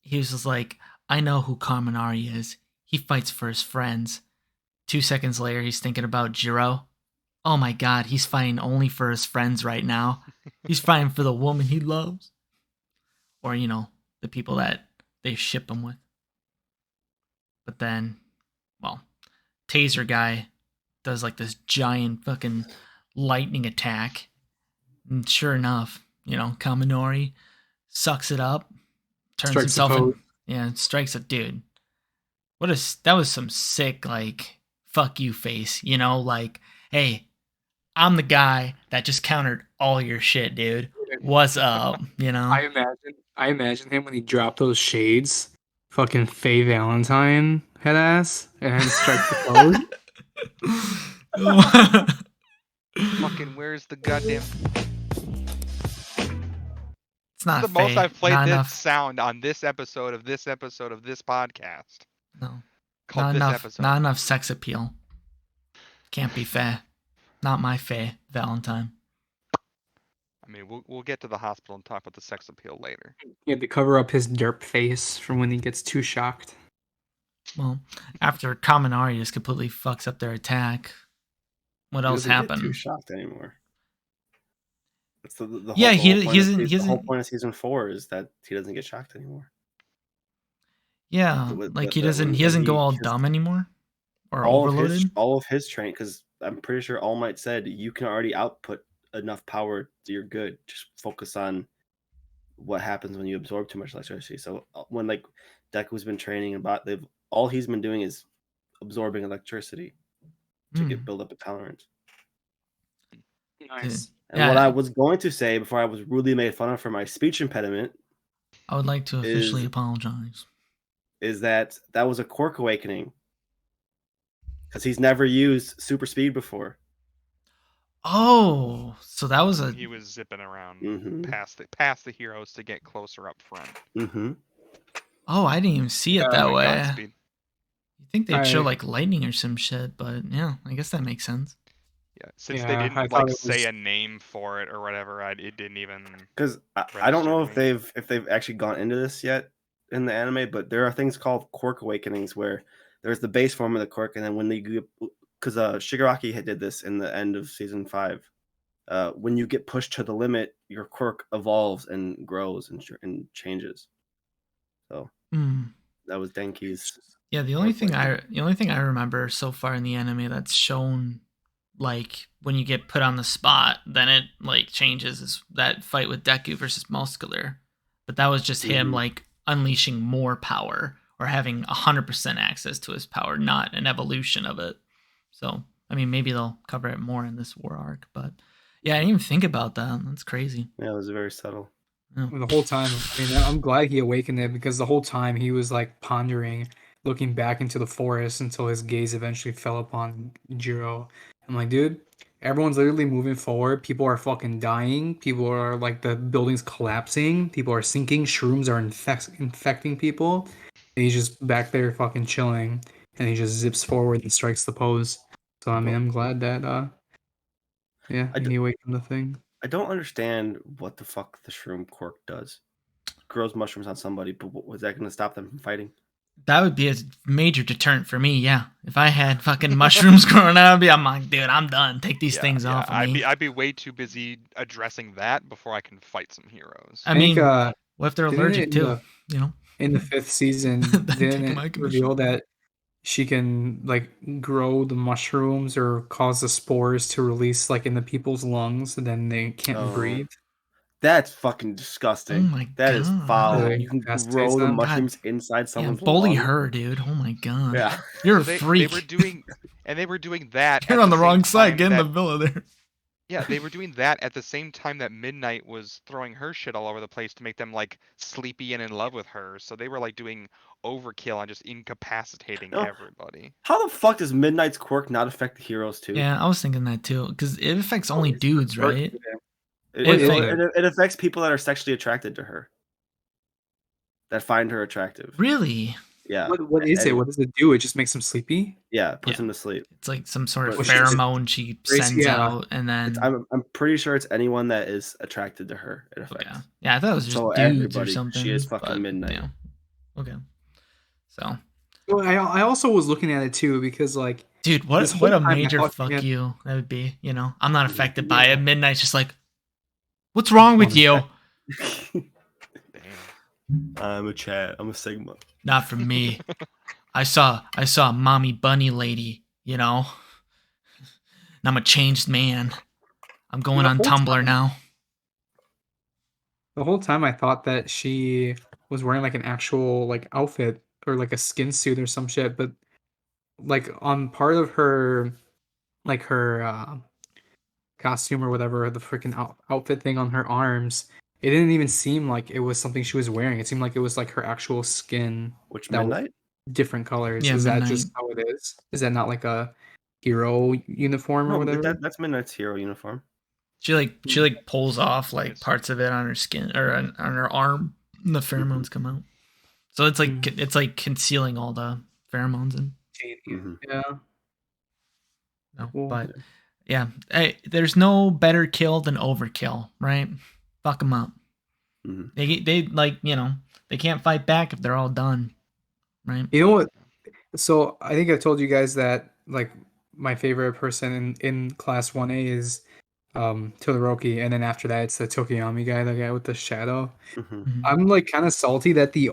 Speaker 3: He was just like, I know who Kaminari is. He fights for his friends. 2 seconds later, he's thinking about Jiro. Oh my god, he's fighting only for his friends right now. He's fighting for the woman he loves. Or, the people that they ship him with. But then, well, Taser guy does like this giant fucking lightning attack. And sure enough, Kaminari sucks it up. Turns himself in. Yeah, strikes a dude. That was some sick, like, fuck you face, like, hey, I'm the guy that just countered all your shit, dude. What's up,
Speaker 1: I imagine him when he dropped those shades, fucking Faye Valentine head ass, and strike the pose.
Speaker 2: Fucking where's the goddamn
Speaker 3: It's not
Speaker 2: the most
Speaker 3: fair.
Speaker 2: I've played
Speaker 3: Not
Speaker 2: this
Speaker 3: enough.
Speaker 2: sound on this episode of this podcast.
Speaker 3: No.
Speaker 2: Called
Speaker 3: Not
Speaker 2: this
Speaker 3: enough.
Speaker 2: episode.
Speaker 3: Not enough sex appeal. Can't be fair. Not my fair Valentine.
Speaker 2: I mean, we'll get to the hospital and talk about the sex appeal later.
Speaker 1: He had to cover up his derp face from when he gets too shocked.
Speaker 3: Well, after Kaminari just completely fucks up their attack, what else
Speaker 4: He doesn't get too
Speaker 3: happened?
Speaker 4: shocked anymore. That's the
Speaker 3: Yeah,
Speaker 4: whole,
Speaker 3: he
Speaker 4: point
Speaker 3: doesn't.
Speaker 4: of,
Speaker 3: He
Speaker 4: the whole
Speaker 3: doesn't.
Speaker 4: point of season 4 is that he doesn't get shocked anymore.
Speaker 3: Yeah, like he doesn't. He
Speaker 4: when
Speaker 3: doesn't go all
Speaker 4: his-
Speaker 3: dumb anymore, or
Speaker 4: all
Speaker 3: overloaded.
Speaker 4: of his train, because I'm pretty sure All Might said you can already output enough power, you're good. Just focus on what happens when you absorb too much electricity. So when like Deku's been training about, all he's been doing is absorbing electricity to build up a tolerance.
Speaker 1: Nice.
Speaker 4: And what I was going to say before I was rudely made fun of for my speech impediment,
Speaker 3: I would like to officially apologize.
Speaker 4: Is that was a quirk awakening, because he's never used super speed before.
Speaker 3: Oh, so that was
Speaker 2: He was zipping around past the heroes to get closer up front.
Speaker 4: Mm-hmm.
Speaker 3: Oh, I didn't even see it that way.
Speaker 2: Godspeed.
Speaker 3: You think they'd show like lightning or some shit, but yeah, I guess that makes sense.
Speaker 2: Yeah, since they didn't like say a name for it or whatever, it didn't even.
Speaker 4: Because I don't know if they've actually gone into this yet in the anime, but there are things called quirk awakenings where there's the base form of the quirk, and then when they because Shigaraki did this in the end of season 5. When you get pushed to the limit, your quirk evolves and grows and changes. So that was Denki's.
Speaker 3: Yeah, the only thing I remember so far in the anime that's shown, like when you get put on the spot, then it like changes, is that fight with Deku versus Muscular. But that was just him like unleashing more power or having 100% access to his power, not an evolution of it. So, I mean, maybe they'll cover it more in this war arc, but yeah, I didn't even think about that. That's crazy.
Speaker 4: Yeah, it was very subtle.
Speaker 3: Yeah.
Speaker 1: The whole time, I mean, I'm glad he awakened it, because the whole time he was like pondering, looking back into the forest until his gaze eventually fell upon Jiro. I'm like, dude, everyone's literally moving forward. People are fucking dying. People are like, the building's collapsing. People are sinking. Shrooms are infecting people. And he's just back there fucking chilling, and he just zips forward and strikes the pose. So I mean, I'm glad that he awakened the thing.
Speaker 4: I don't understand what the fuck the shroom quirk does. Grows mushrooms on somebody, but was that going to stop them from fighting?
Speaker 3: That would be a major deterrent for me, yeah. If I had fucking mushrooms growing up, I'm like, dude, I'm done. Take these things off of me.
Speaker 2: I'd be way too busy addressing that before I can fight some heroes.
Speaker 3: I mean, what if they're allergic too?
Speaker 1: In the 5th season, didn't it reveal that she can like grow the mushrooms or cause the spores to release like in the people's lungs, and then they can't breathe?
Speaker 4: That's fucking disgusting.
Speaker 3: Oh my god.
Speaker 4: That is foul. You can grow the mushrooms inside someone's
Speaker 3: bully
Speaker 4: lung.
Speaker 3: her, dude. Oh my god.
Speaker 4: Yeah.
Speaker 3: You're a freak.
Speaker 2: They were doing that.
Speaker 3: You're on the wrong side. Get in the villa there.
Speaker 2: Yeah, they were doing that at the same time that Midnight was throwing her shit all over the place to make them like sleepy and in love with her. So they were like doing overkill and just incapacitating everybody.
Speaker 4: How the fuck does Midnight's quirk not affect the heroes too?
Speaker 3: Yeah, I was thinking that too, because it affects only dudes, right?
Speaker 4: It affects people that are sexually attracted to her, that find her attractive.
Speaker 3: Really?
Speaker 4: Yeah.
Speaker 1: What is it? What does it do? It just makes them sleepy?
Speaker 4: Yeah, it puts them to sleep.
Speaker 3: It's like some sort of pheromone she sends out, and then
Speaker 4: I'm pretty sure it's anyone that is attracted to her. It affects.
Speaker 3: Okay. Yeah, I thought it was just dudes or something.
Speaker 4: She is fucking Midnight.
Speaker 3: Yeah. Okay. So.
Speaker 1: Well, I also was looking at it too, because like,
Speaker 3: dude, what a major fuck you that would be. I'm not affected by it. Midnight's just like, what's wrong with you?
Speaker 4: I'm a Chad. I'm a Sigma.
Speaker 3: Not from me. I saw a mommy bunny lady, and I'm a changed man. I'm going on Tumblr now.
Speaker 1: The whole time I thought that she was wearing like an actual like outfit or like a skin suit or some shit, but like on part of her like her costume or whatever, the freaking outfit thing on her arms, it didn't even seem like it was something she was wearing. It seemed like it was like her actual skin.
Speaker 4: Which Midnight?
Speaker 1: Different colors.
Speaker 3: Yeah,
Speaker 1: is
Speaker 3: Midnight.
Speaker 1: That just how it is? Is that not like a hero uniform or whatever?
Speaker 4: That's Midnight's hero uniform.
Speaker 3: She like pulls off like
Speaker 2: Yes.
Speaker 3: parts of it on her skin or on her arm, and the pheromones come out. So it's like concealing all the pheromones and
Speaker 1: Yeah.
Speaker 3: no,
Speaker 1: Cool.
Speaker 3: but yeah, hey, there's no better kill than overkill, right? Fuck them up. They like they can't fight back if they're all done, right?
Speaker 1: You know what? So I think I told you guys that like my favorite person in class 1A is Todoroki, and then after that it's the Tokiyami guy, the guy with the shadow. I'm like kind of salty that the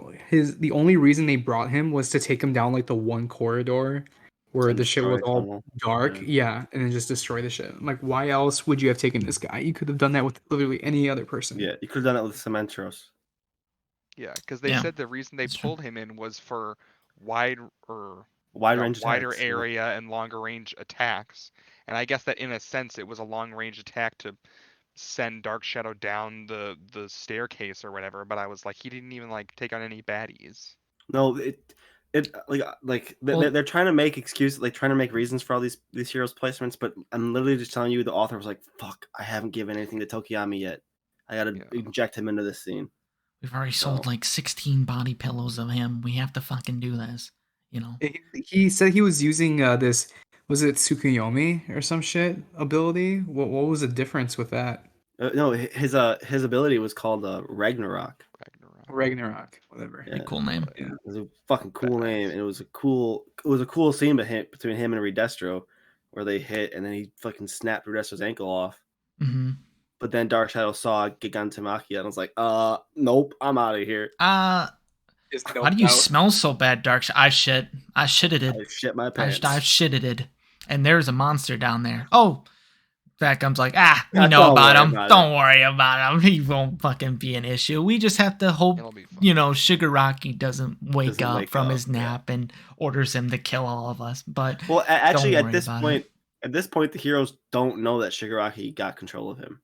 Speaker 1: only reason they brought him was to take him down like the one corridor where
Speaker 4: And
Speaker 1: the shit
Speaker 4: destroy
Speaker 1: was
Speaker 4: a
Speaker 1: all
Speaker 4: tunnel.
Speaker 1: dark, yeah, and then just destroy the shit. Like, why else would you have taken this guy? You could have done that with literally any other person.
Speaker 4: Yeah, you could have done it with Cementos.
Speaker 2: Yeah, because they
Speaker 3: Yeah,
Speaker 2: said the reason they
Speaker 3: that's true.
Speaker 2: pulled him in was for wide or
Speaker 4: Wide range
Speaker 2: wider
Speaker 4: attacks, yeah.
Speaker 2: area and longer range attacks. And I guess that in a sense it was a long range attack to send Dark Shadow down the staircase or whatever. But I was like, he didn't even like take on any baddies.
Speaker 4: No, they're trying to make excuses, like trying to make reasons for all these heroes placements. But I'm literally just telling you, the author was like, "Fuck, I haven't given anything to Tokiyami yet. I gotta inject him into this scene."
Speaker 3: We've already sold like 16 body pillows of him. We have to fucking do this, you know.
Speaker 1: He said he was using this, was it Tsukuyomi or some shit ability? What was the difference with that?
Speaker 4: No, his ability was called Ragnarok.
Speaker 1: Ragnarok, whatever.
Speaker 3: Pretty cool name.
Speaker 4: Yeah, it was a fucking cool name, and it was a cool scene between him and Redestro, where they hit, and then he fucking snapped Redestro's ankle off.
Speaker 3: Mm-hmm.
Speaker 4: But then Dark Shadow saw Gigantomachia, and I was like, nope, I'm out of here.
Speaker 3: Why do you smell so bad, Dark Shadow? I shitted it.
Speaker 4: I shit my pants.
Speaker 3: I shitted it. And there's a monster down there. Oh, Fat Gum's like, we know about him. Don't worry about him. He won't fucking be an issue. We just have to hope, Shigaraki doesn't wake up from his nap and orders him to kill all of us. But
Speaker 4: well, actually, at this point, the heroes don't know that Shigaraki got control of him.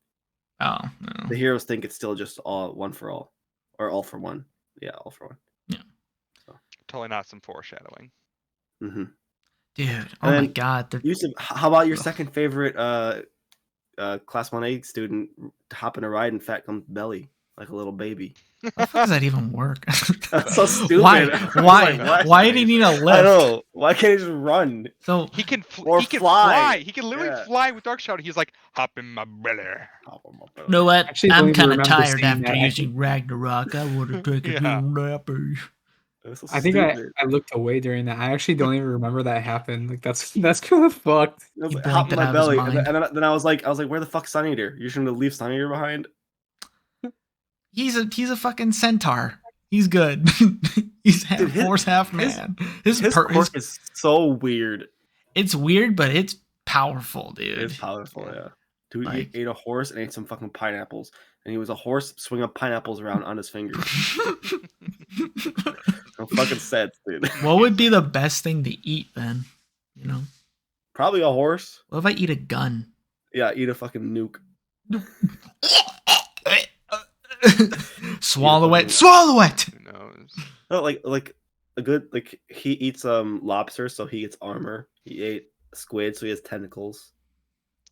Speaker 3: Oh, no.
Speaker 4: The heroes think it's still just all one for all, or all for one. Yeah, all for one.
Speaker 3: Yeah.
Speaker 2: So. Totally not some foreshadowing.
Speaker 4: Mm-hmm.
Speaker 3: Dude, my god.
Speaker 4: Yusuf, how about your second favorite class 1A student hopping a ride in Fat Gum's belly like a little baby?
Speaker 3: How the fuck does that even work?
Speaker 4: That's so stupid.
Speaker 3: Why did he need a lift?
Speaker 4: I know. Why can't he just run?
Speaker 3: So
Speaker 2: he can
Speaker 4: fly.
Speaker 2: He can literally fly with Dark Shadow. He's like, hop in my belly.
Speaker 3: You know what? I'm kind of tired after using Ragnarok. I would have taken a nap.
Speaker 1: So I think I looked away during that. I actually don't even remember that happened. Like that's kind of fucked.
Speaker 4: Hop in my belly, and then I was like, where the fuck's Sun Eater? You shouldn't have leave Sun Eater behind.
Speaker 3: He's a fucking centaur. He's good. He's horse half man. His quirk
Speaker 4: is so weird.
Speaker 3: It's weird, but it's powerful, dude.
Speaker 4: It's powerful, yeah. Dude, he ate a horse and ate some fucking pineapples, and he was a horse swinging pineapples around on his fingers. I'm fucking sad, dude.
Speaker 3: What would be the best thing to eat then?
Speaker 4: Probably a horse.
Speaker 3: What if I eat a gun?
Speaker 4: Yeah, eat a fucking nuke.
Speaker 3: Swallow it. Swallow it.
Speaker 2: Who knows?
Speaker 4: No, like a good he eats lobster, so he gets armor. He ate squid, so he has tentacles.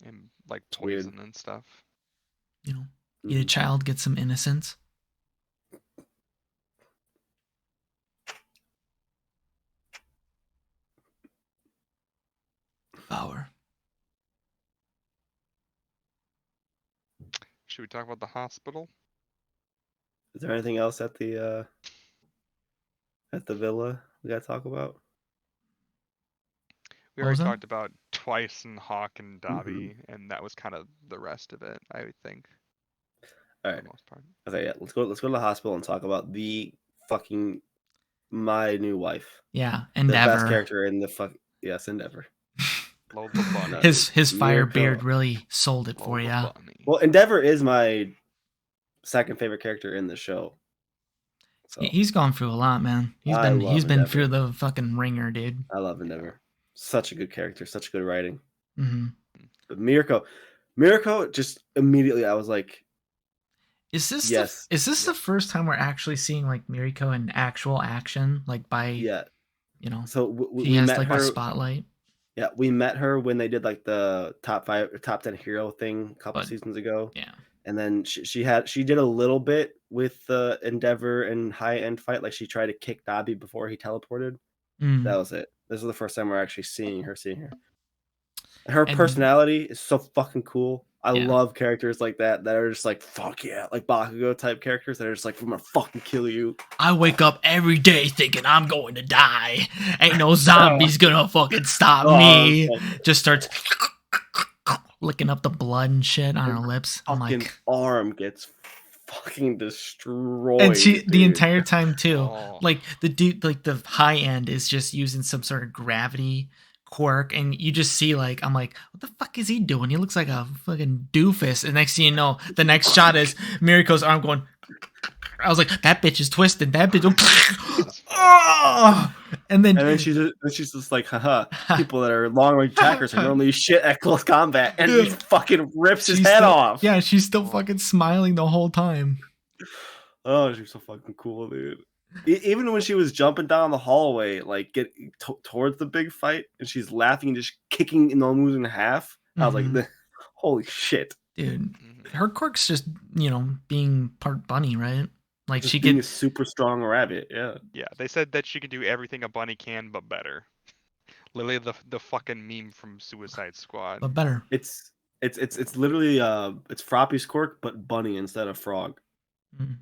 Speaker 2: And like poison and stuff.
Speaker 3: Eat a child, get some innocence. Power.
Speaker 2: Should we talk about the hospital?
Speaker 4: Is there anything else at the villa we gotta talk about?
Speaker 2: We already talked about Twice and Hawk and Dobby, and that was kind of the rest of it, I would think.
Speaker 4: All right. For the most part. Okay, yeah. Let's go to the hospital and talk about the fucking my new wife.
Speaker 3: Yeah, Endeavor.
Speaker 4: The best character in the yes, Endeavor.
Speaker 3: His fire beard really sold it for you.
Speaker 4: Well, Endeavor is my second favorite character in the show.
Speaker 3: So he's gone through a lot, man. He's been through the fucking ringer, dude.
Speaker 4: I love Endeavor. Such a good character, such good writing.
Speaker 3: Mm-hmm.
Speaker 4: But Mirko, just immediately I was like,
Speaker 3: "Is this
Speaker 4: yes?
Speaker 3: Is this the first time we're actually seeing like Mirko in actual action, like by
Speaker 4: So
Speaker 3: he has like a spotlight."
Speaker 4: Yeah, we met her when they did like the top 10 hero thing a couple
Speaker 3: But-
Speaker 4: seasons ago.
Speaker 3: Yeah.
Speaker 4: And then she did a little bit with the Endeavor and high end fight. Like she tried to kick Dobby before he teleported.
Speaker 3: Mm.
Speaker 4: That was it. This is the first time we're actually seeing her. Her
Speaker 3: And-
Speaker 4: personality is so fucking cool. I
Speaker 3: Yeah.
Speaker 4: love characters like that are just like, fuck yeah, like Bakugo type characters that are just like, I'm gonna fucking kill you.
Speaker 3: I wake up every day thinking I'm going to die. Ain't no zombies gonna fucking stop me. Just starts licking up the blood and shit on her lips. I'm
Speaker 4: Fucking
Speaker 3: like,
Speaker 4: arm gets fucking destroyed.
Speaker 3: and she the
Speaker 4: dude.
Speaker 3: entire time too.
Speaker 2: Oh.
Speaker 3: Like the dude, like the high end is just using some sort of gravity quirk, and you just see like, I'm like, what the fuck is he doing? He looks like a fucking doofus. And next thing you know, the next shot is Miriko's arm going. I was like, that bitch is twisted. That bitch. Oh! And then
Speaker 4: she's just like, haha, people that are long range attackers are normally shit at close combat, and he fucking rips his head off.
Speaker 3: Yeah, she's still fucking smiling the whole time.
Speaker 4: Oh, she's so fucking cool, dude. Even when she was jumping down the hallway, like get towards the big fight, and she's laughing and just kicking Nomu's in half. I was like, holy shit,
Speaker 3: dude. Her quirk's just being part bunny, right? Like
Speaker 4: just
Speaker 3: she
Speaker 4: being
Speaker 3: gets
Speaker 4: a super strong rabbit. Yeah.
Speaker 2: Yeah, they said that she can do everything a bunny can, but better. Literally the fucking meme from Suicide Squad.
Speaker 3: but better.
Speaker 4: It's literally it's Froppy's quirk, but bunny instead of frog.
Speaker 3: Mm.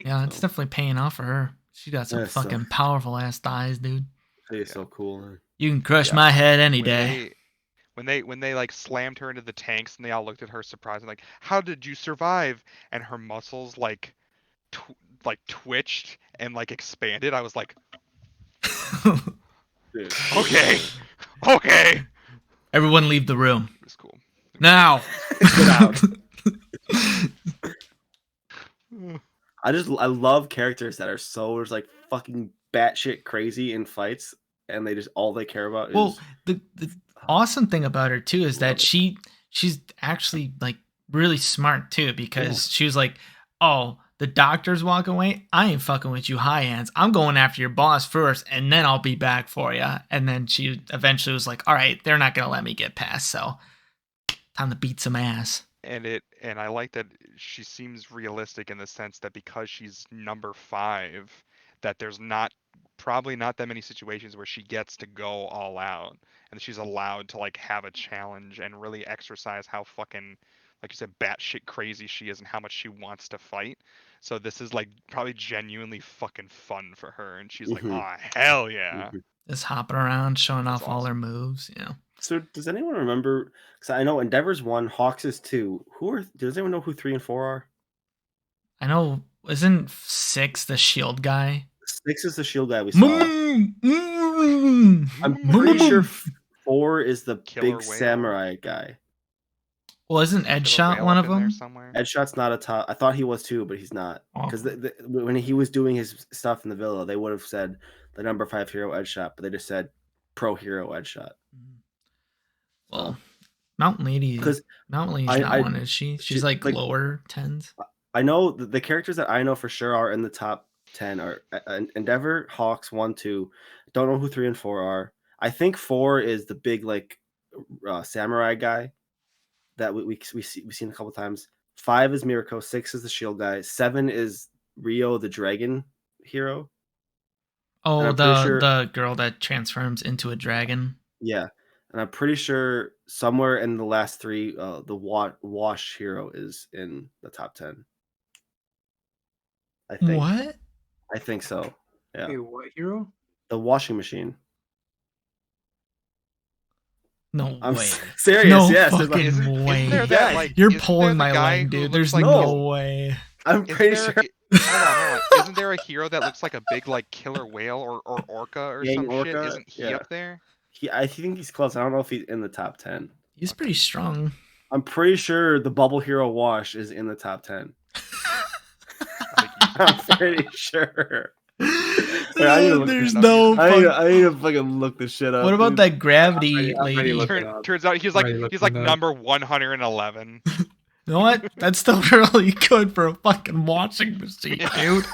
Speaker 3: Yeah, it's definitely paying off for her. She got some fucking powerful ass thighs, dude.
Speaker 4: It's so cool, man.
Speaker 3: You can crush my head any day.
Speaker 2: When they like slammed her into the tanks and they all looked at her surprised and like, how did you survive? And her muscles like twitched and like expanded. I was like,
Speaker 4: Dude.
Speaker 2: okay.
Speaker 3: Everyone leave the room.
Speaker 2: It was cool.
Speaker 3: Now.
Speaker 4: Get out. I love characters that are so just like fucking batshit crazy in fights, and they just all they care about is.
Speaker 3: Well, the awesome thing about her too is that she's actually like really smart too, because she was like, oh, the doctors walk away, I ain't fucking with you high hands. I'm going after your boss first, and then I'll be back for you. And then she eventually was like, all right, they're not gonna let me get past, so time to beat some ass.
Speaker 2: And I like that she seems realistic in the sense that because she's number 5, that there's probably not that many situations where she gets to go all out and she's allowed to like have a challenge and really exercise how fucking, like you said, batshit crazy she is and how much she wants to fight. So this is like probably genuinely fucking fun for her, and she's like, oh hell yeah.
Speaker 3: Just hopping around, showing off all her
Speaker 2: awesome.
Speaker 3: moves,
Speaker 4: So does anyone remember? Because I know Endeavor's 1, Hawks is 2. Does anyone know who 3 and 4 are?
Speaker 3: I know. Isn't 6 the shield guy?
Speaker 4: 6 is the shield guy we saw. I'm pretty sure 4 is the
Speaker 2: Killer
Speaker 4: big
Speaker 2: whale.
Speaker 4: samurai guy.
Speaker 3: Well, isn't Edshot one of them?
Speaker 4: Edshot's not a top. I thought he was too, but he's not. Because when he was doing his stuff in the villa, they would have said the number 5 hero Edshot, but they just said pro hero Edshot.
Speaker 3: Well, Mountain Lady. Because Mountain Lady's not one, is she? She's like lower 10s.
Speaker 4: I know the characters that I know for sure are in the top 10 are Endeavor, Hawks 1, 2. Don't know who 3 and 4 are. I think 4 is the big like samurai guy that we've seen a couple times. 5 is Miriko. 6 is the shield guy. 7 is Rio, the dragon hero.
Speaker 3: Oh, the girl that transforms into a dragon.
Speaker 4: Yeah, and I'm pretty sure somewhere in the last 3, the wash hero is in the top 10. I think.
Speaker 3: What?
Speaker 4: I think so. Yeah.
Speaker 1: Wait, what hero?
Speaker 4: The washing machine.
Speaker 3: No
Speaker 4: I'm
Speaker 3: way.
Speaker 4: Serious,
Speaker 3: no
Speaker 4: yes.
Speaker 3: Fucking way.
Speaker 2: Isn't there that, like,
Speaker 3: You're
Speaker 2: isn't
Speaker 3: pulling
Speaker 2: there the
Speaker 3: my
Speaker 2: guy
Speaker 3: leg,
Speaker 2: who
Speaker 3: dude.
Speaker 2: looks
Speaker 3: There's
Speaker 2: like-
Speaker 3: no way.
Speaker 4: I'm pretty sure.
Speaker 2: Hold on. Isn't there a hero that looks like a big like killer whale or orca or
Speaker 4: Yang
Speaker 2: some shit?
Speaker 4: orca?
Speaker 2: Isn't he
Speaker 4: Yeah.
Speaker 2: up there?
Speaker 4: I think he's close. I don't know if he's in the top 10.
Speaker 3: He's pretty strong.
Speaker 4: I'm pretty sure the bubble hero wash is in the top 10. I'm pretty sure.
Speaker 3: There's no.
Speaker 4: I need to fucking look this shit up.
Speaker 3: What about
Speaker 4: dude.
Speaker 3: that gravity
Speaker 1: I'm ready
Speaker 3: lady?
Speaker 1: to look it up.
Speaker 2: Turns out he's
Speaker 1: Right,
Speaker 2: like
Speaker 1: looking up.
Speaker 2: number 111.
Speaker 3: You know what? That's still really good for a fucking washing machine, dude.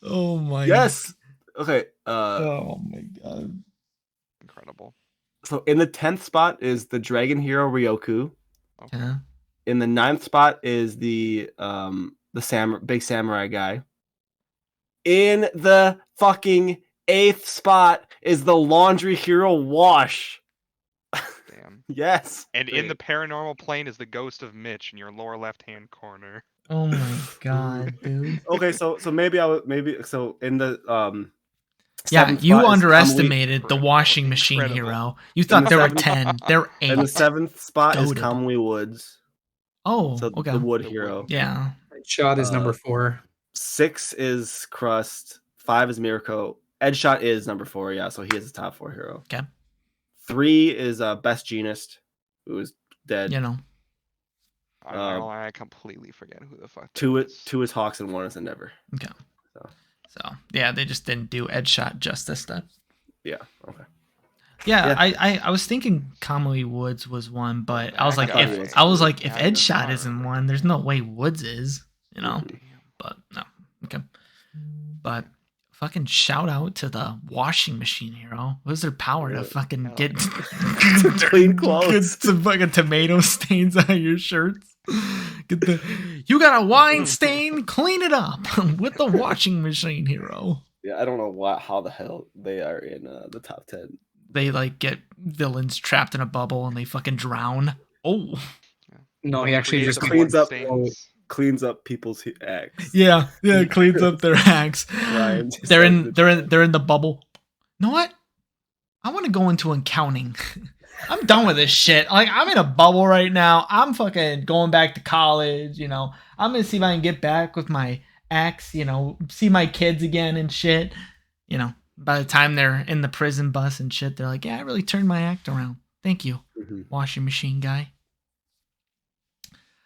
Speaker 3: Oh my.
Speaker 4: Yes. Okay.
Speaker 3: Oh my god.
Speaker 2: Incredible.
Speaker 4: So in the 10th spot is the Dragon Hero Ryoku.
Speaker 2: Okay.
Speaker 3: Yeah.
Speaker 4: In the 9th spot is the big samurai guy. In the fucking 8th spot is the Laundry Hero Wash.
Speaker 2: Damn.
Speaker 4: Yes.
Speaker 2: And in the paranormal plane is the ghost of Mitch in your lower left-hand corner.
Speaker 3: Oh my god, dude.
Speaker 4: Okay, so maybe so in the
Speaker 3: Yeah,
Speaker 4: 7th
Speaker 3: you
Speaker 4: spot is
Speaker 3: underestimated the
Speaker 2: Incredible.
Speaker 3: washing machine
Speaker 2: Incredible.
Speaker 3: hero. You thought
Speaker 4: the
Speaker 3: there were
Speaker 4: 7th
Speaker 3: 10. There were
Speaker 4: and the
Speaker 3: 8.
Speaker 4: 7th spot is
Speaker 3: Goated.
Speaker 4: Kamui Woods.
Speaker 3: Oh,
Speaker 4: So
Speaker 3: okay.
Speaker 4: the Wood
Speaker 2: The
Speaker 4: Hero.
Speaker 2: wooden
Speaker 3: Yeah.
Speaker 1: Shot is number 4.
Speaker 4: 6 is Crust. 5 is Mirko. Edgeshot is number 4, yeah, so he is the top 4 hero.
Speaker 3: Okay.
Speaker 4: 3 is Best Genist, who is dead.
Speaker 3: You know.
Speaker 2: I completely forget who the fuck that
Speaker 4: 2
Speaker 2: is.
Speaker 4: 2 is Hawks and 1 is Endeavor.
Speaker 3: Okay.
Speaker 4: So
Speaker 3: yeah, they just didn't do Edgeshot justice then.
Speaker 4: yeah, okay.
Speaker 3: Yeah,
Speaker 4: Yeah.
Speaker 3: I was thinking Kamui Woods was one, but I was like,
Speaker 4: I
Speaker 3: if
Speaker 4: thought
Speaker 3: if
Speaker 2: I didn't
Speaker 3: Edgeshot
Speaker 2: know.
Speaker 3: isn't one, there's no way Woods is, you know.
Speaker 4: Mhm.
Speaker 3: But no, okay. But fucking shout out to the washing machine hero. What is their power to fucking
Speaker 2: Hell
Speaker 3: get
Speaker 4: Clean clothes.
Speaker 3: get some fucking tomato stains on your shirts? You got a wine stain? Clean it up with the washing machine hero.
Speaker 4: Yeah, I don't know how the hell they are in the top 10.
Speaker 3: They like get villains trapped in a bubble and they fucking drown. Oh.
Speaker 1: No, he actually
Speaker 2: Create
Speaker 1: just
Speaker 2: the
Speaker 4: cleans up-
Speaker 2: bloodstains.
Speaker 4: Cleans up people's acts.
Speaker 3: Yeah, cleans up their acts.
Speaker 4: Ryan,
Speaker 3: They're in the bubble. You know what? I want to go into accounting. I'm done with this shit. Like, I'm in a bubble right now. I'm fucking going back to college, you know. I'm gonna see if I can get back with my ex, you know, see my kids again and shit. You know, by the time they're in the prison bus and shit, they're like, yeah, I really turned my act around. Thank you,
Speaker 4: Mhm.
Speaker 3: washing machine guy.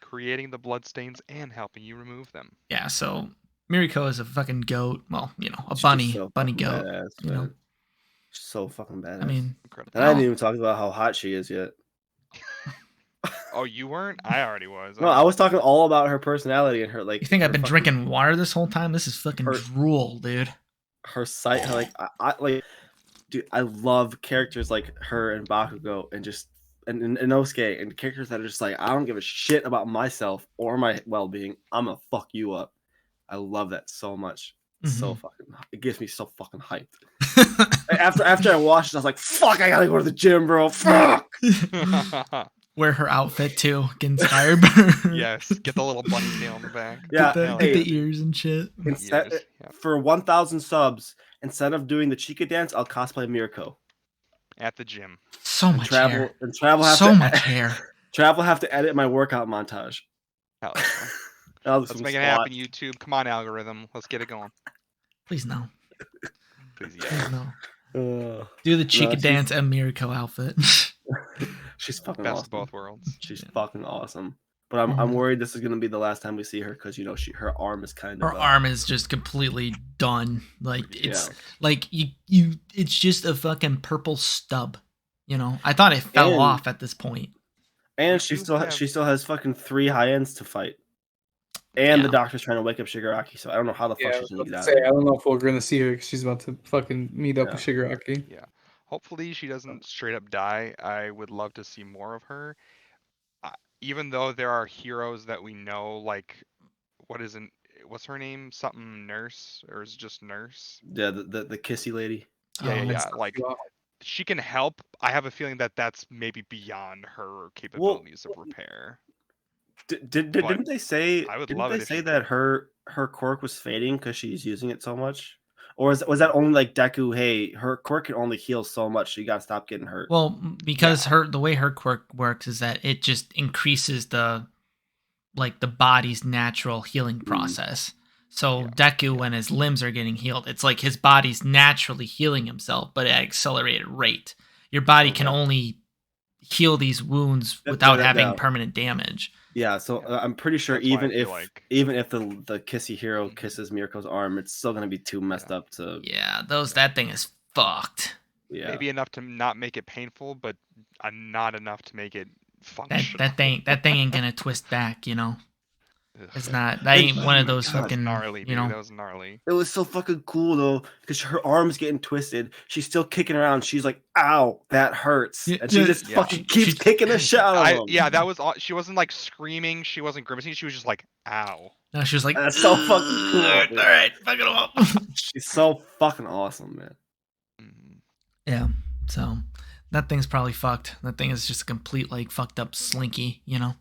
Speaker 2: Creating the bloodstains and helping you remove them.
Speaker 3: Yeah, so Miriko is a fucking goat. Well, you know, a
Speaker 4: She's
Speaker 3: bunny
Speaker 4: so
Speaker 3: bunny
Speaker 4: fucking
Speaker 3: goat.
Speaker 4: badass,
Speaker 3: You know,
Speaker 4: man. She's so fucking badass.
Speaker 3: I mean,
Speaker 2: Incredible.
Speaker 4: and I didn't even talk about how hot she is yet.
Speaker 2: Oh, you weren't? I already was.
Speaker 4: No, I was talking all about her personality and her like.
Speaker 3: you think
Speaker 4: her
Speaker 3: I've been
Speaker 4: fucking-
Speaker 3: drinking water this whole time? This is fucking
Speaker 4: Her-
Speaker 3: drool, dude.
Speaker 4: her sight, her, like I like, dude, I love characters like her and Bakugo and just and Inosuke and characters that are just like, I don't give a shit about myself or my well-being. I'm gonna fuck you up. I love that so much. So fucking, it gets me so fucking hyped. After I watched it, I was like, fuck, I gotta go to the gym, bro. Fuck.
Speaker 3: Wear her outfit too. Get inspired by her.
Speaker 2: Yes, get the little bunny tail in the back.
Speaker 4: Yeah,
Speaker 2: Hell
Speaker 3: Get
Speaker 4: hey.
Speaker 3: the ears and shit.
Speaker 4: Instead,
Speaker 2: Yes, yeah.
Speaker 4: for 1,000 subs, instead of doing the Chica dance, I'll cosplay Mirko.
Speaker 2: At the gym.
Speaker 3: So much hair.
Speaker 4: Travel have
Speaker 3: So
Speaker 4: to
Speaker 3: much hair.
Speaker 4: Travel have to edit my workout montage.
Speaker 2: Hell yeah.
Speaker 4: I'll do
Speaker 2: Let's
Speaker 4: some
Speaker 2: make it
Speaker 4: squats.
Speaker 2: happen, YouTube. Come on, algorithm. Let's get it going.
Speaker 3: Please no.
Speaker 2: Please,
Speaker 3: Please
Speaker 2: yeah.
Speaker 3: no.
Speaker 4: Ugh.
Speaker 3: Do the Chica
Speaker 4: she's-
Speaker 3: dance and Mirko outfit.
Speaker 4: She's fucking
Speaker 2: Best
Speaker 4: awesome.
Speaker 2: of both worlds.
Speaker 4: She's fucking awesome. But I'm worried this is gonna be the last time we see her because you know her arm is kind of
Speaker 3: Her arm is just completely done. Like it's
Speaker 4: Yeah.
Speaker 3: like you it's just a fucking purple stub. You know? I thought it fell
Speaker 4: And-
Speaker 3: off at this point.
Speaker 4: and
Speaker 2: She
Speaker 4: she still has fucking 3 high ends to fight. And
Speaker 3: Yeah.
Speaker 4: the doctor's trying to wake up Shigaraki, so I don't know how the fuck
Speaker 1: Yeah, I
Speaker 4: she's
Speaker 1: was
Speaker 4: gonna
Speaker 1: about
Speaker 4: get
Speaker 1: to
Speaker 4: out.
Speaker 1: say, I don't know if we're gonna see her 'cause she's about to fucking meet up
Speaker 4: Yeah.
Speaker 1: with Shigaraki.
Speaker 2: Yeah. Hopefully she doesn't straight up die. I would love to see more of her. Even though there are heroes that we know, like what's her name? Something Nurse, or is it just Nurse?
Speaker 4: Yeah, the kissy lady.
Speaker 2: Yeah.
Speaker 3: Oh,
Speaker 2: Like she can help. I have a feeling that that's maybe beyond her capabilities of repair.
Speaker 4: Didn't they say?
Speaker 2: I would
Speaker 4: Didn't
Speaker 2: love
Speaker 4: they
Speaker 2: it if
Speaker 4: say
Speaker 2: she
Speaker 4: that her quirk was fading because she's using it so much? Or was that only like Deku? Hey, her quirk can only heal so much. So you gotta stop getting hurt.
Speaker 3: Well, because the way her quirk works is that it just increases the body's natural healing process. So Deku, when his limbs are getting healed, it's like his body's naturally healing himself, but at accelerated rate. Your body can only heal these wounds without having permanent damage.
Speaker 4: Yeah, so I'm pretty sure
Speaker 2: That's why I
Speaker 4: even
Speaker 2: feel
Speaker 4: if
Speaker 2: like-
Speaker 4: even if the kissy hero kisses Mirko's arm, it's still gonna be too messed up to.
Speaker 3: Yeah, that thing is fucked.
Speaker 4: Yeah,
Speaker 2: Maybe enough to not make it painful, but not enough to make it functional.
Speaker 3: That thing ain't gonna twist back, you know. It's not. That ain't one of those
Speaker 4: God,
Speaker 2: That's
Speaker 3: fucking
Speaker 2: gnarly,
Speaker 3: you
Speaker 2: dude.
Speaker 3: know.
Speaker 2: That was gnarly.
Speaker 4: It was so fucking cool though, because her arm's getting twisted. She's still kicking around. She's like, "Ow, that hurts,"
Speaker 3: Yeah,
Speaker 4: and she
Speaker 3: yeah,
Speaker 4: just
Speaker 2: Yeah.
Speaker 4: fucking keeps kicking the shit out of him.
Speaker 2: Yeah, that was all. She wasn't like screaming. She wasn't grimacing. She was just like, "Ow."
Speaker 3: No, she was like,
Speaker 4: That's so fucking cool.
Speaker 3: All
Speaker 4: Dude.
Speaker 3: right, fuck it up.
Speaker 4: She's so fucking awesome, man.
Speaker 2: Mhm.
Speaker 3: Yeah. So that thing's probably fucked. That thing is just a complete like fucked up slinky. You know.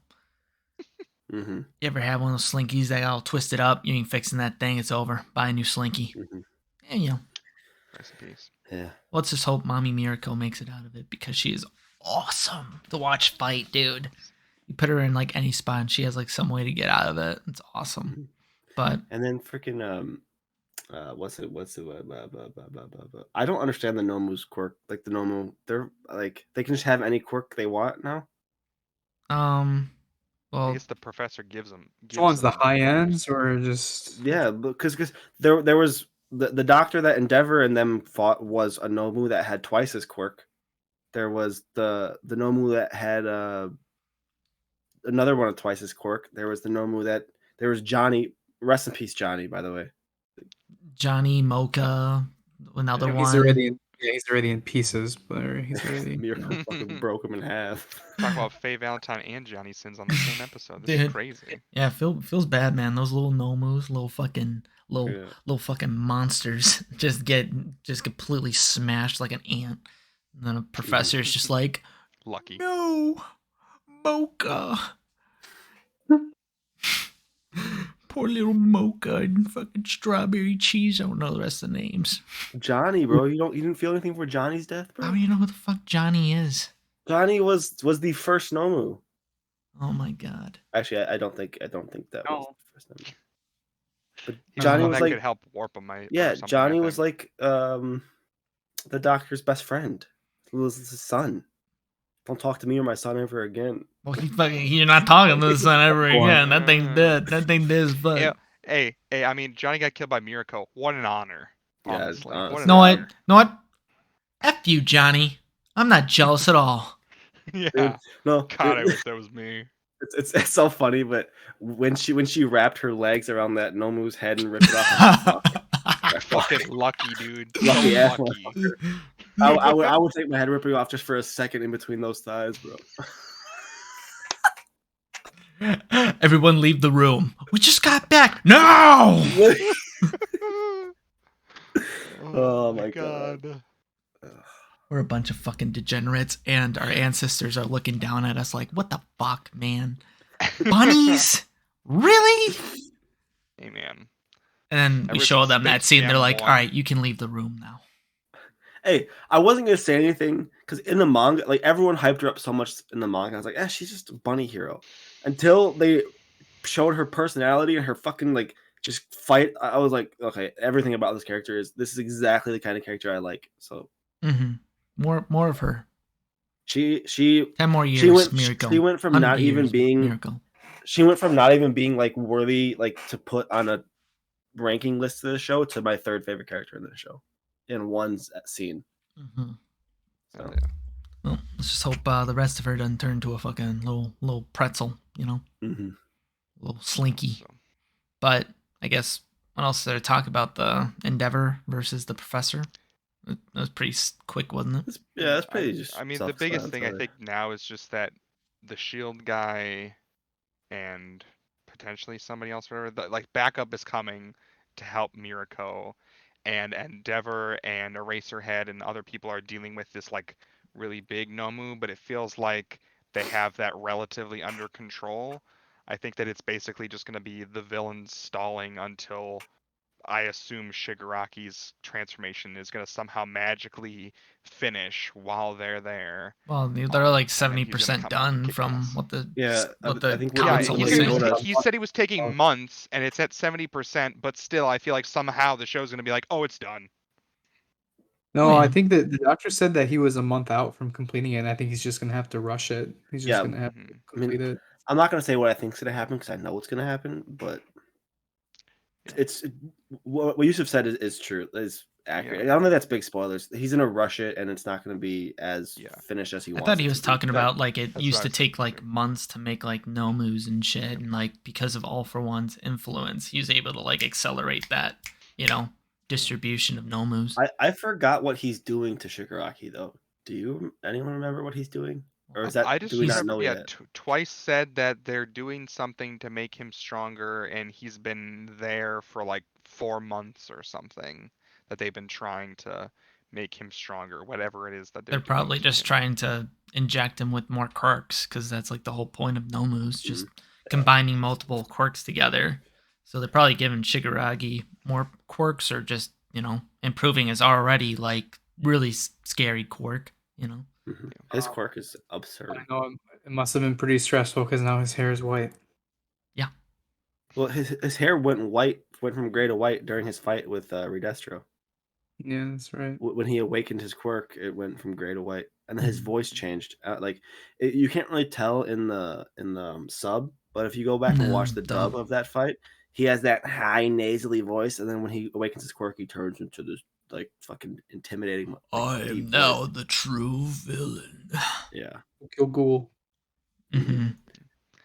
Speaker 4: Mm-hmm.
Speaker 3: You ever have one of those slinkies that got all twisted up? You ain't fixing that thing. It's over. Buy a new slinky.
Speaker 4: Mm-hmm.
Speaker 3: And you know.
Speaker 2: Rest in peace.
Speaker 4: Yeah.
Speaker 3: Let's just hope Mommy Miracle makes it out of it because she is awesome to watch fight, dude. You put her in like any spot and she has like some way to get out of it. It's awesome.
Speaker 4: Mhm.
Speaker 3: But
Speaker 4: And then freaking what's it? I don't understand the Nomu's quirk. Like the Nomu, they're like they can just have any quirk they want now.
Speaker 2: I
Speaker 3: well,
Speaker 2: guess the professor gives them.
Speaker 1: Which one's the
Speaker 2: them
Speaker 1: high
Speaker 2: quirks.
Speaker 1: ends or just?
Speaker 4: Yeah, because there was the doctor that Endeavor and them fought was a Nomu that had twice his quirk. There was the Nomu that had another one of twice his quirk. There was the Nomu that there was Johnny. Rest in peace, Johnny. By the way,
Speaker 3: Johnny Mocha, another
Speaker 2: Yeah,
Speaker 1: He's
Speaker 3: one.
Speaker 1: already in pieces, but he's already.
Speaker 4: Miracle fucking broke him in half.
Speaker 2: Talk about Faye Valentine and Johnny Sins on the same episode. This
Speaker 3: Dude.
Speaker 2: is crazy.
Speaker 3: Yeah, feels bad, man. Those little Nomus, little
Speaker 4: Yeah.
Speaker 3: fucking monsters, just completely smashed like an ant. And then a professor's just like,
Speaker 2: Lucky.
Speaker 3: no, Mocha. Poor little Mocha and fucking strawberry cheese. I don't know the rest of the names.
Speaker 4: Johnny, bro, you didn't feel anything for Johnny's death, bro?
Speaker 3: How do you know who the fuck Johnny is?
Speaker 4: Johnny was the first Nomu.
Speaker 3: Oh my god.
Speaker 4: Actually, I don't think that was
Speaker 1: No.
Speaker 4: the first Nomu. But
Speaker 2: He's
Speaker 4: Johnny
Speaker 2: the one
Speaker 4: was
Speaker 2: that
Speaker 4: like,
Speaker 2: could help warp him.
Speaker 4: yeah,
Speaker 2: or something,
Speaker 4: Johnny
Speaker 2: I
Speaker 4: was
Speaker 2: think.
Speaker 4: like the doctor's best friend. He was his son. Don't talk to me or my son ever again.
Speaker 3: Well, you're not talking to the son ever
Speaker 1: Go on.
Speaker 3: again. That thing's dead. That thing dead as fuck.
Speaker 2: Yeah, hey, I mean, Johnny got killed by Mirko. What an honor.
Speaker 4: Yeah,
Speaker 2: Honestly.
Speaker 4: honestly.
Speaker 2: What
Speaker 3: You
Speaker 2: an
Speaker 3: know what?
Speaker 2: honor.
Speaker 3: Know what? F you, Johnny. I'm not jealous at all.
Speaker 2: Yeah.
Speaker 4: Dude, no,
Speaker 2: God, I wish that was me.
Speaker 4: it's so funny, but when she wrapped her legs around that Nomu's head and ripped it off,
Speaker 2: Fucking lucky, dude.
Speaker 4: Lucky
Speaker 2: So
Speaker 4: ass
Speaker 2: lucky.
Speaker 4: I would take my head ripping off just for a second in between those thighs, bro.
Speaker 3: Everyone leave the room. We just got back. No!
Speaker 4: Oh my God.
Speaker 3: We're a bunch of fucking degenerates, and our ancestors are looking down at us like, what the fuck, man? Bunnies? Really?
Speaker 2: Hey, man.
Speaker 3: And then we
Speaker 2: Ever
Speaker 3: show
Speaker 2: since
Speaker 3: them
Speaker 2: Big
Speaker 3: that scene. They're
Speaker 2: Sam
Speaker 3: like, all
Speaker 2: won.
Speaker 3: right, you can leave the room now.
Speaker 4: Hey, I wasn't gonna say anything because in the manga, like everyone hyped her up so much in the manga. I was like, she's just a bunny hero. Until they showed her personality and her fucking like just fight, I was like, okay, everything about this character this is exactly the kind of character I like. So
Speaker 3: More of her.
Speaker 4: she
Speaker 3: 10 more years, Miracle.
Speaker 4: she went from
Speaker 3: 100
Speaker 4: not even
Speaker 3: years,
Speaker 4: being
Speaker 3: Miracle.
Speaker 4: She went from not even being like worthy like to put on a ranking list of the show to my third favorite character in the show in one scene. So.
Speaker 2: Yeah.
Speaker 3: Well, let's just hope the rest of her doesn't turn into a fucking little pretzel, you know, little slinky.
Speaker 2: So,
Speaker 3: But I guess what else is there to talk about? The Endeavor versus the Professor. That was pretty quick, wasn't it?
Speaker 4: Yeah, that's pretty just.
Speaker 2: I mean, the biggest thing I think now is just that the Shield guy and potentially somebody else, whatever, like backup is coming to help Mirako, and Endeavor and Eraserhead and other people are dealing with this like really big Nomu, but it feels like they have that relatively under control. I think that it's basically just going to be the villains stalling until I assume Shigaraki's transformation is going to somehow magically finish while they're there.
Speaker 3: Well, they're like
Speaker 2: and then he's gonna
Speaker 3: 70%
Speaker 2: come
Speaker 3: done
Speaker 2: kick
Speaker 3: from
Speaker 2: ass.
Speaker 3: what the
Speaker 4: I think
Speaker 2: Yeah,
Speaker 3: council
Speaker 2: he
Speaker 3: was
Speaker 2: said,
Speaker 3: saying.
Speaker 2: he said he was taking months, and it's at 70%, but still, I feel like somehow the show's going to be like, oh, it's done.
Speaker 1: No,
Speaker 3: Oh, yeah.
Speaker 1: I think that the doctor said that he was a month out from completing it, and I think he's just gonna have to rush it. He's just gonna have to complete it.
Speaker 4: I'm not gonna say what I think's gonna happen because I know what's gonna happen, but It's what Yusuf said is true. Is accurate.
Speaker 2: Yeah.
Speaker 4: I don't think that's big spoilers. He's gonna rush it, and it's not gonna be as
Speaker 2: Yeah.
Speaker 4: finished as he
Speaker 3: I
Speaker 4: wants.
Speaker 3: thought he
Speaker 4: it
Speaker 3: was
Speaker 4: to be.
Speaker 3: talking about like it
Speaker 2: That's
Speaker 3: used
Speaker 2: what I
Speaker 3: to
Speaker 2: was
Speaker 3: take like
Speaker 2: thinking.
Speaker 3: months to make like Nomus and shit, and like because of All for One's influence, he was able to like accelerate that, distribution of Nomus.
Speaker 4: I forgot what he's doing to Shigaraki though. Anyone remember what he's doing, or is that
Speaker 2: I just
Speaker 4: do we not
Speaker 2: remember,
Speaker 4: know
Speaker 2: yeah,
Speaker 4: yet?
Speaker 2: twice said that they're doing something to make him stronger, and he's been there for like 4 months or something. That they've been trying to make him stronger, whatever it is that
Speaker 3: They're
Speaker 2: they're doing
Speaker 3: probably
Speaker 2: to
Speaker 3: just
Speaker 2: him.
Speaker 3: trying to inject him with more quirks because that's like the whole point of Nomus, just
Speaker 4: Mhm.
Speaker 3: combining multiple quirks together. So they're probably giving Shigaragi more quirks or just, improving his already like really scary quirk,
Speaker 4: Mhm.
Speaker 2: Yeah.
Speaker 4: His quirk is absurd.
Speaker 1: I know it must have been pretty stressful because now his hair is white.
Speaker 3: Yeah.
Speaker 4: Well, his hair went from gray to white during his fight with Redestro.
Speaker 1: Yeah, that's right.
Speaker 4: When he awakened his quirk, it went from gray to white, and then his
Speaker 3: Mhm.
Speaker 4: voice changed. You can't really tell in the sub, but if you go back and watch the dub of that fight, he has that high nasally voice, and then when he awakens his quirk, he turns into this like fucking intimidating, like
Speaker 3: I
Speaker 4: deep
Speaker 3: am
Speaker 4: voice.
Speaker 3: now the true villain.
Speaker 4: Yeah,
Speaker 1: Kill Ghoul.
Speaker 3: Mm-hmm.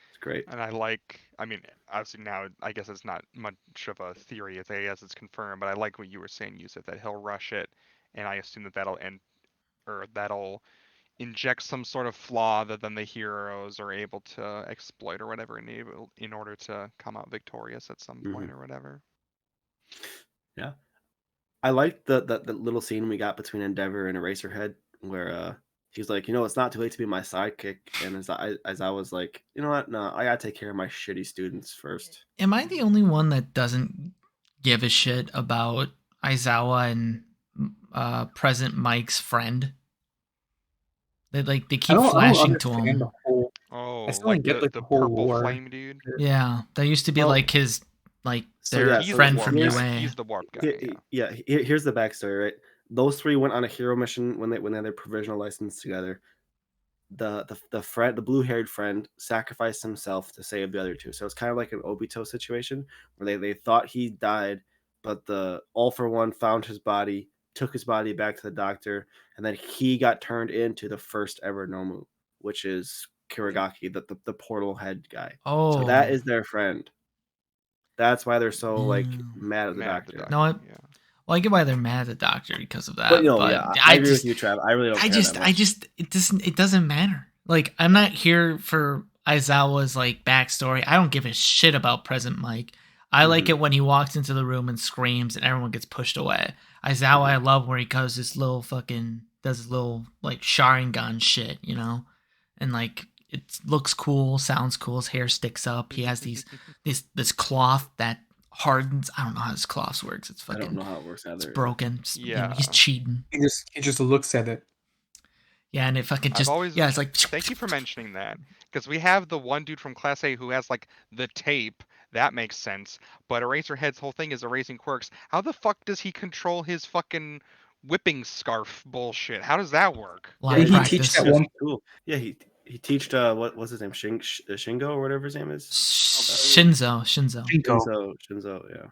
Speaker 4: it's great.
Speaker 2: And I mean, obviously now I guess it's not much of a theory. I guess it's confirmed, but I like what you were saying, Yusuf, that he'll rush it, and I assume that that'll end, or that'll inject some sort of flaw that then the heroes are able to exploit or whatever in order to come out victorious at some point or whatever.
Speaker 4: Yeah, I liked the little scene we got between Endeavor and Eraserhead where he's like, it's not too late to be my sidekick, and as I was like, you know what, no, I gotta take care of my shitty students first.
Speaker 3: Am I the only one that doesn't give a shit about Aizawa and present Mike's friend? They keep
Speaker 1: I don't
Speaker 3: flashing to
Speaker 1: understand the
Speaker 3: him.
Speaker 1: whole. I
Speaker 2: Oh,
Speaker 1: still
Speaker 2: like
Speaker 1: don't get
Speaker 2: the
Speaker 1: like
Speaker 2: the
Speaker 1: the whole
Speaker 2: purple
Speaker 1: lore.
Speaker 2: flame dude.
Speaker 3: Yeah, that used to be
Speaker 4: Well,
Speaker 3: like his
Speaker 4: so
Speaker 3: their
Speaker 4: yeah,
Speaker 2: He's
Speaker 4: so
Speaker 2: the
Speaker 3: friend
Speaker 2: warp
Speaker 3: from
Speaker 2: guy.
Speaker 3: UA.
Speaker 2: He's the warp guy. Yeah.
Speaker 4: here's the backstory, right? Those three went on a hero mission when they had their provisional license together. The blue haired friend sacrificed himself to save the other two. So it's kind of like an Obito situation where they thought he died, but the All for One found his body, took his body back to the doctor, and then he got turned into the first ever Nomu, which is Kirigaki, the portal head guy. So that
Speaker 3: Oh,
Speaker 4: is their friend. That's why they're so like
Speaker 3: yeah.
Speaker 4: mad at the
Speaker 2: Mad at the
Speaker 4: doctor.
Speaker 3: No,
Speaker 2: doctor. Yeah.
Speaker 3: well, I get why they're mad at the doctor because of
Speaker 4: But
Speaker 3: that. But
Speaker 4: yeah, I
Speaker 3: I
Speaker 4: agree with
Speaker 3: just,
Speaker 4: you, Trav. I really don't care that much.
Speaker 3: it doesn't matter. Like, I'm not here for Aizawa's like backstory. I don't give a shit about present Mike. I like it when he walks into the room and screams and everyone gets pushed away. Aizawa, I love where he does his little like Sharingan shit, and like it looks cool, sounds cool. His hair sticks up. He has this cloth that hardens. I don't know how this cloth works. It's
Speaker 4: I don't
Speaker 3: fucking,
Speaker 4: know how it works
Speaker 3: it's
Speaker 4: either.
Speaker 3: broken.
Speaker 2: Yeah.
Speaker 3: He's cheating.
Speaker 1: He just looks at it.
Speaker 3: Yeah, and it fucking
Speaker 2: I've
Speaker 3: just
Speaker 2: always
Speaker 3: it's like
Speaker 2: Thank you for mentioning that, because we have the one dude from Class A who has like the tape. That makes sense. But Eraserhead's whole thing is erasing quirks. How the fuck does he control his fucking whipping scarf bullshit? How does that work?
Speaker 3: a lot
Speaker 4: Yeah,
Speaker 3: of
Speaker 1: Did he teach
Speaker 3: practice.
Speaker 1: that
Speaker 4: just
Speaker 1: one?
Speaker 4: cool. Yeah, he teached what's his name, Shingo or whatever his name is.
Speaker 3: Shinzo.
Speaker 4: Shinzo, yeah.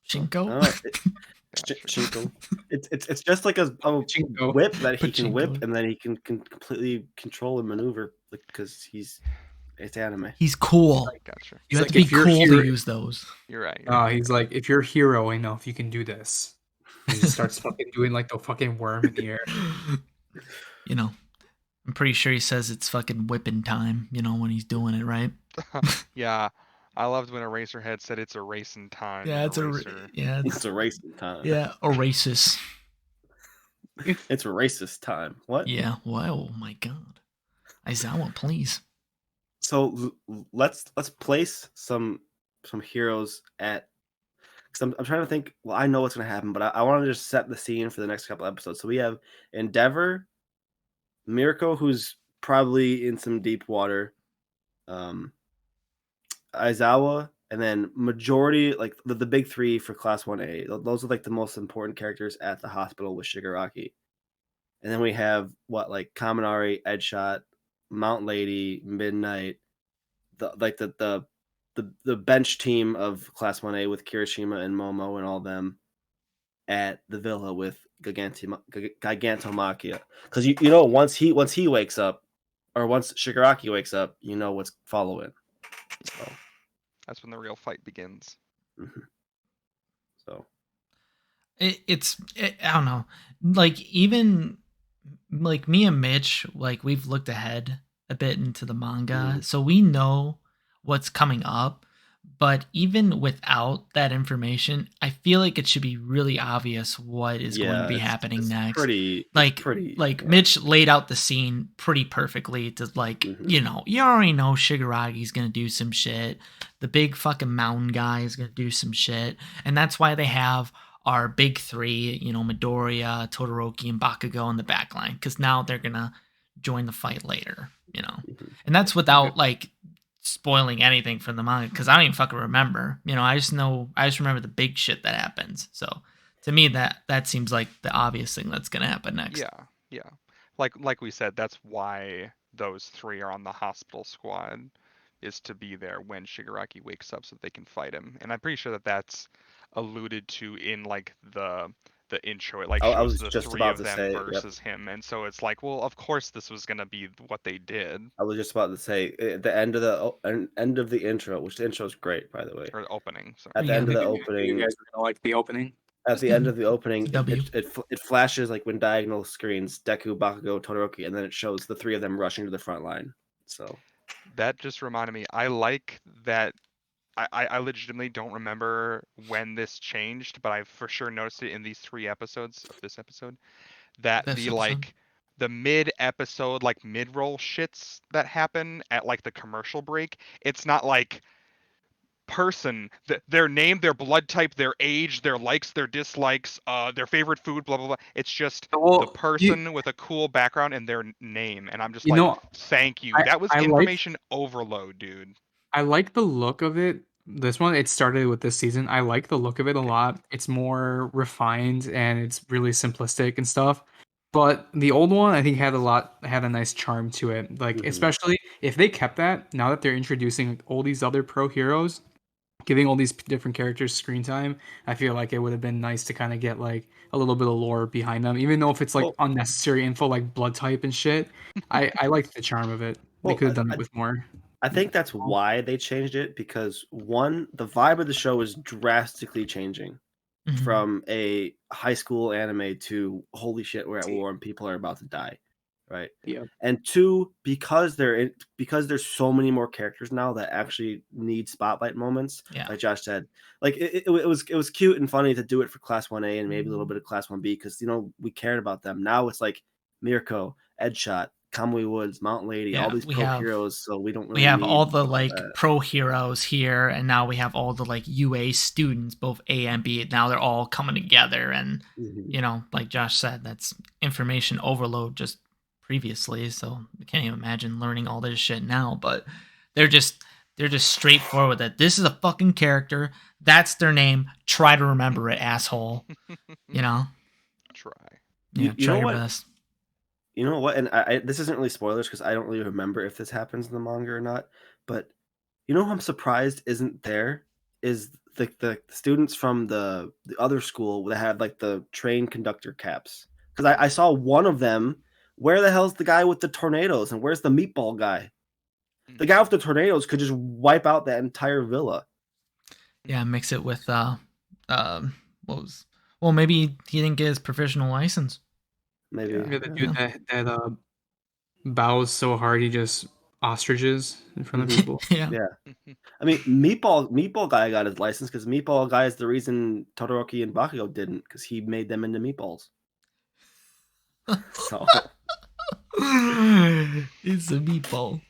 Speaker 4: So, I
Speaker 3: Shinko?
Speaker 4: don't know.
Speaker 2: Gotcha.
Speaker 4: Shinko. It's just like a
Speaker 1: Pachinko.
Speaker 4: whip that he can whip,
Speaker 3: Pachinko.
Speaker 4: and then he can completely control and maneuver because it's anime.
Speaker 3: He's cool.
Speaker 2: Gotcha.
Speaker 3: You
Speaker 1: He's
Speaker 3: have
Speaker 1: like,
Speaker 3: to be
Speaker 1: if you're
Speaker 3: cool to
Speaker 1: here,
Speaker 3: use those.
Speaker 2: You're right. You're right.
Speaker 1: he's like, if you're a hero, I know if you can do this. And he just starts fucking doing like the fucking worm in the air.
Speaker 3: I'm pretty sure he says it's fucking whipping time, when he's doing it, right?
Speaker 2: Yeah. I loved when Eraserhead said it's a racing time.
Speaker 3: Yeah,
Speaker 2: in
Speaker 3: it's
Speaker 2: Eraser.
Speaker 4: It's a racist time.
Speaker 3: yeah, a racist.
Speaker 4: It's a racist time. What?
Speaker 3: Yeah, wow, oh my god. Aizawa, please.
Speaker 4: So let's place some heroes at. Because I'm trying to think. Well, I know what's going to happen, but I want to just set the scene for the next couple episodes. So we have Endeavor, Mirko, who's probably in some deep water, Aizawa, and then majority like the big three for Class 1A. Those are like the most important characters at the hospital with Shigaraki. And then we have like Kaminari, Edgeshot, Mount Lady, Midnight, the the bench team of Class 1A with Kirishima and Momo and all them at the villa with Gigantomachia. Because you know once he wakes up, or once Shigaraki wakes up, you know what's following. So
Speaker 2: That's when the real fight begins.
Speaker 4: So
Speaker 3: I don't know. Like even like me and Mitch, like we've looked ahead a bit into the manga, so we know what's coming up. But even without that information, I feel like it should be really obvious what is going to be happening next. Like Mitch laid out the scene pretty perfectly to like, you know, you already know Shigaragi's going to do some shit. The big fucking mountain guy is going to do some shit. And that's why they have our big three, you know, Midoriya, Todoroki, and Bakugo in the back line. Because now they're going to join the fight later, you know. And that's without like spoiling anything from the manga, because I don't even fucking remember. You know, I just remember the big shit that happens. So to me, that seems like the obvious thing that's gonna happen next.
Speaker 2: Yeah. Like we said, that's why those three are on the hospital squad, is to be there when Shigaraki wakes up so that they can fight him. And I'm pretty sure that that's alluded to in like the intro. It like
Speaker 4: I
Speaker 2: shows
Speaker 4: was
Speaker 2: the
Speaker 4: just
Speaker 2: three
Speaker 4: about
Speaker 2: of
Speaker 4: to
Speaker 2: them
Speaker 4: say,
Speaker 2: versus him, and so it's like, well, of course this was gonna be what they did.
Speaker 4: I was just about to say at the end of the intro, which the intro is great, by the way.
Speaker 2: Or the opening. Sorry.
Speaker 4: At the end of the opening,
Speaker 1: you guys are gonna like the opening.
Speaker 4: At the end of the opening,
Speaker 3: W.
Speaker 4: it flashes like when diagonal screens Deku, Bakugo, Todoroki, and then it shows the three of them rushing to the front line. So
Speaker 2: that just reminded me. I like that. I legitimately don't remember when this changed, but I for sure noticed it in these 3 episodes of this episode. That like the mid episode, like mid roll shits that happen at like the commercial break, it's not like person, their name, their blood type, their age, their likes, their dislikes, their favorite food, blah blah blah. It's just the person with a cool background and their name, and I'm just like, thank you. That was information overload, dude.
Speaker 1: I like the look of it. This one, it started with this season. I like the look of it a lot. It's more refined and it's really simplistic and stuff. But the old one, I think, had a nice charm to it. Like, especially if they kept that, now that they're introducing all these other pro heroes, giving all these different characters screen time, I feel like it would have been nice to kind of get like a little bit of lore behind them, even though if it's like unnecessary info like blood type and shit. I like the charm of it. They could have done it with more.
Speaker 4: I think that's why they changed it, because one, the vibe of the show is drastically changing from a high school anime to holy shit, we're at war and people are about to die, right?
Speaker 1: Yeah.
Speaker 4: And two, because there's so many more characters now that actually need spotlight moments. Like Josh said, like it was cute and funny to do it for Class 1A and maybe a little bit of Class 1B because, you know, we cared about them. Now it's like Mirko, Edshot, Kamui Woods, Mountain Lady, all these pro heroes, so we don't really
Speaker 3: we have
Speaker 4: need
Speaker 3: all the like pro heroes here, and now we have all the like UA students, both A and B. Now they're all coming together, and you know, like Josh said, that's information overload just previously, so I can't even imagine learning all this shit now. But they're just straightforward that this is a fucking character, that's their name, try to remember it, asshole. You know,
Speaker 2: try
Speaker 3: try your best.
Speaker 4: You know what? And I this isn't really spoilers because I don't really remember if this happens in the manga or not. But you know who I'm surprised isn't there is the students from the other school that had like the train conductor caps. Because I saw one of them. Where the hell's the guy with the tornadoes? And where's the meatball guy? The guy with the tornadoes could just wipe out that entire villa.
Speaker 3: Yeah, mix it with maybe he didn't get his professional license.
Speaker 4: Maybe
Speaker 1: the dude that bows so hard he just ostriches in front of people.
Speaker 4: Yeah. I mean, Meatball guy got his license because Meatball guy is the reason Todoroki and Bakugo didn't, because he made them into meatballs. So
Speaker 3: it's a meatball.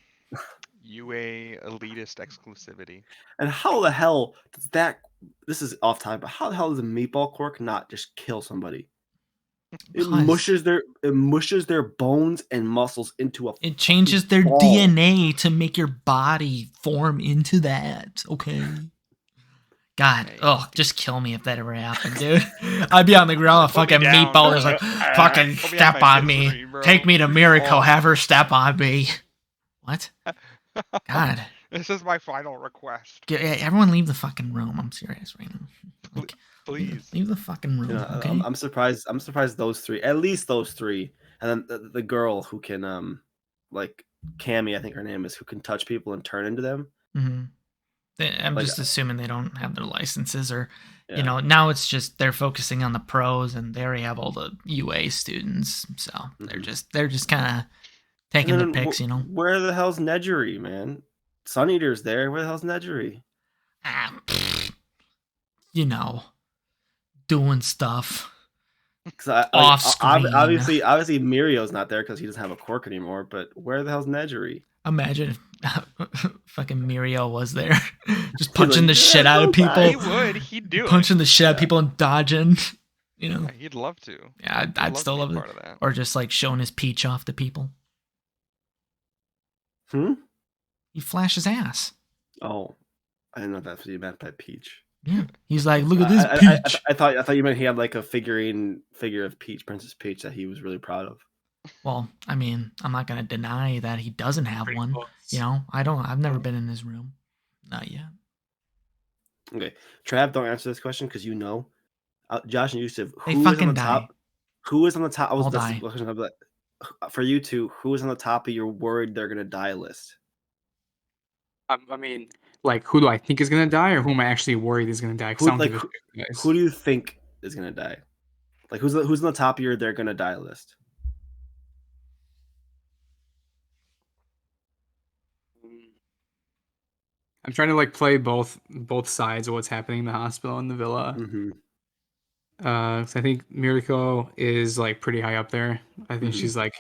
Speaker 2: UA elitist exclusivity. And
Speaker 4: how the hell does that? This is off time, but how the hell does a meatball quirk not just kill somebody? It mushes their bones and muscles into a.
Speaker 3: It changes their DNA to make your body form into that. Okay. God, just kill me if that ever happened, dude. I'd be on the ground, a fucking meatball is like, fucking step on me. Take me to Miracle, have her step on me. What? God.
Speaker 2: This is my final request.
Speaker 3: Everyone leave the fucking room. I'm serious right now. Like,
Speaker 2: Please.
Speaker 3: leave the fucking room.
Speaker 4: You know,
Speaker 3: Okay.
Speaker 4: I'm surprised. I'm surprised those three, at least those three, and then the girl who can like Cammy, I think her name is, who can touch people and turn into them.
Speaker 3: Mm-hmm. I'm
Speaker 4: Like,
Speaker 3: just assuming they don't have their licenses, or
Speaker 4: yeah.
Speaker 3: now it's just they're focusing on the pros, and they already have all the UA students, so they're just kind of taking the picks.
Speaker 4: Where the hell's Nedgery, man? Sun Eater's there. Where the hell's Nedgery?
Speaker 3: Doing stuff
Speaker 4: Because
Speaker 3: off screen.
Speaker 4: obviously Mirio's not there because he doesn't have a quirk anymore. But where the hell's Nedgery?
Speaker 3: Imagine if fucking Muriel was there, just punching
Speaker 4: like,
Speaker 3: the shit out of people.
Speaker 2: He would. He'd do
Speaker 3: punching
Speaker 2: it.
Speaker 3: the shit out of people and dodging.
Speaker 2: Yeah, he'd love to.
Speaker 3: Yeah, I'd still love it.
Speaker 2: Part of that.
Speaker 3: Or just like showing his peach off to people. He flashes ass.
Speaker 4: Oh, I didn't know that's what you meant by peach.
Speaker 3: Yeah, he's like, look at this peach.
Speaker 4: I thought you meant he had like a figure of Peach, Princess Peach, that he was really proud of.
Speaker 3: Well, I mean, I'm not gonna deny that he doesn't have
Speaker 1: Pretty
Speaker 3: one.
Speaker 1: close.
Speaker 3: I've never been in his room. Not yet.
Speaker 4: Okay, Trav, don't answer this question because you know. Josh and Yusuf,
Speaker 3: They
Speaker 4: who is on
Speaker 3: fucking
Speaker 4: the
Speaker 3: die.
Speaker 4: top? Who is on the top?
Speaker 3: I'll
Speaker 4: That's
Speaker 3: die.
Speaker 4: the question of that. For you two, who is on the top of your worried they're gonna die list?
Speaker 1: I mean, like, who do I think is gonna die, or who am I actually worried is gonna die? 'Cause I don't give a shit, guys.
Speaker 4: Who do you think is gonna die? Like, who's on the top of your they're gonna die list?
Speaker 1: I'm trying to like play both sides of what's happening in the hospital and the villa.
Speaker 4: Mm-hmm.
Speaker 1: So I think Mirko is like pretty high up there. I think she's like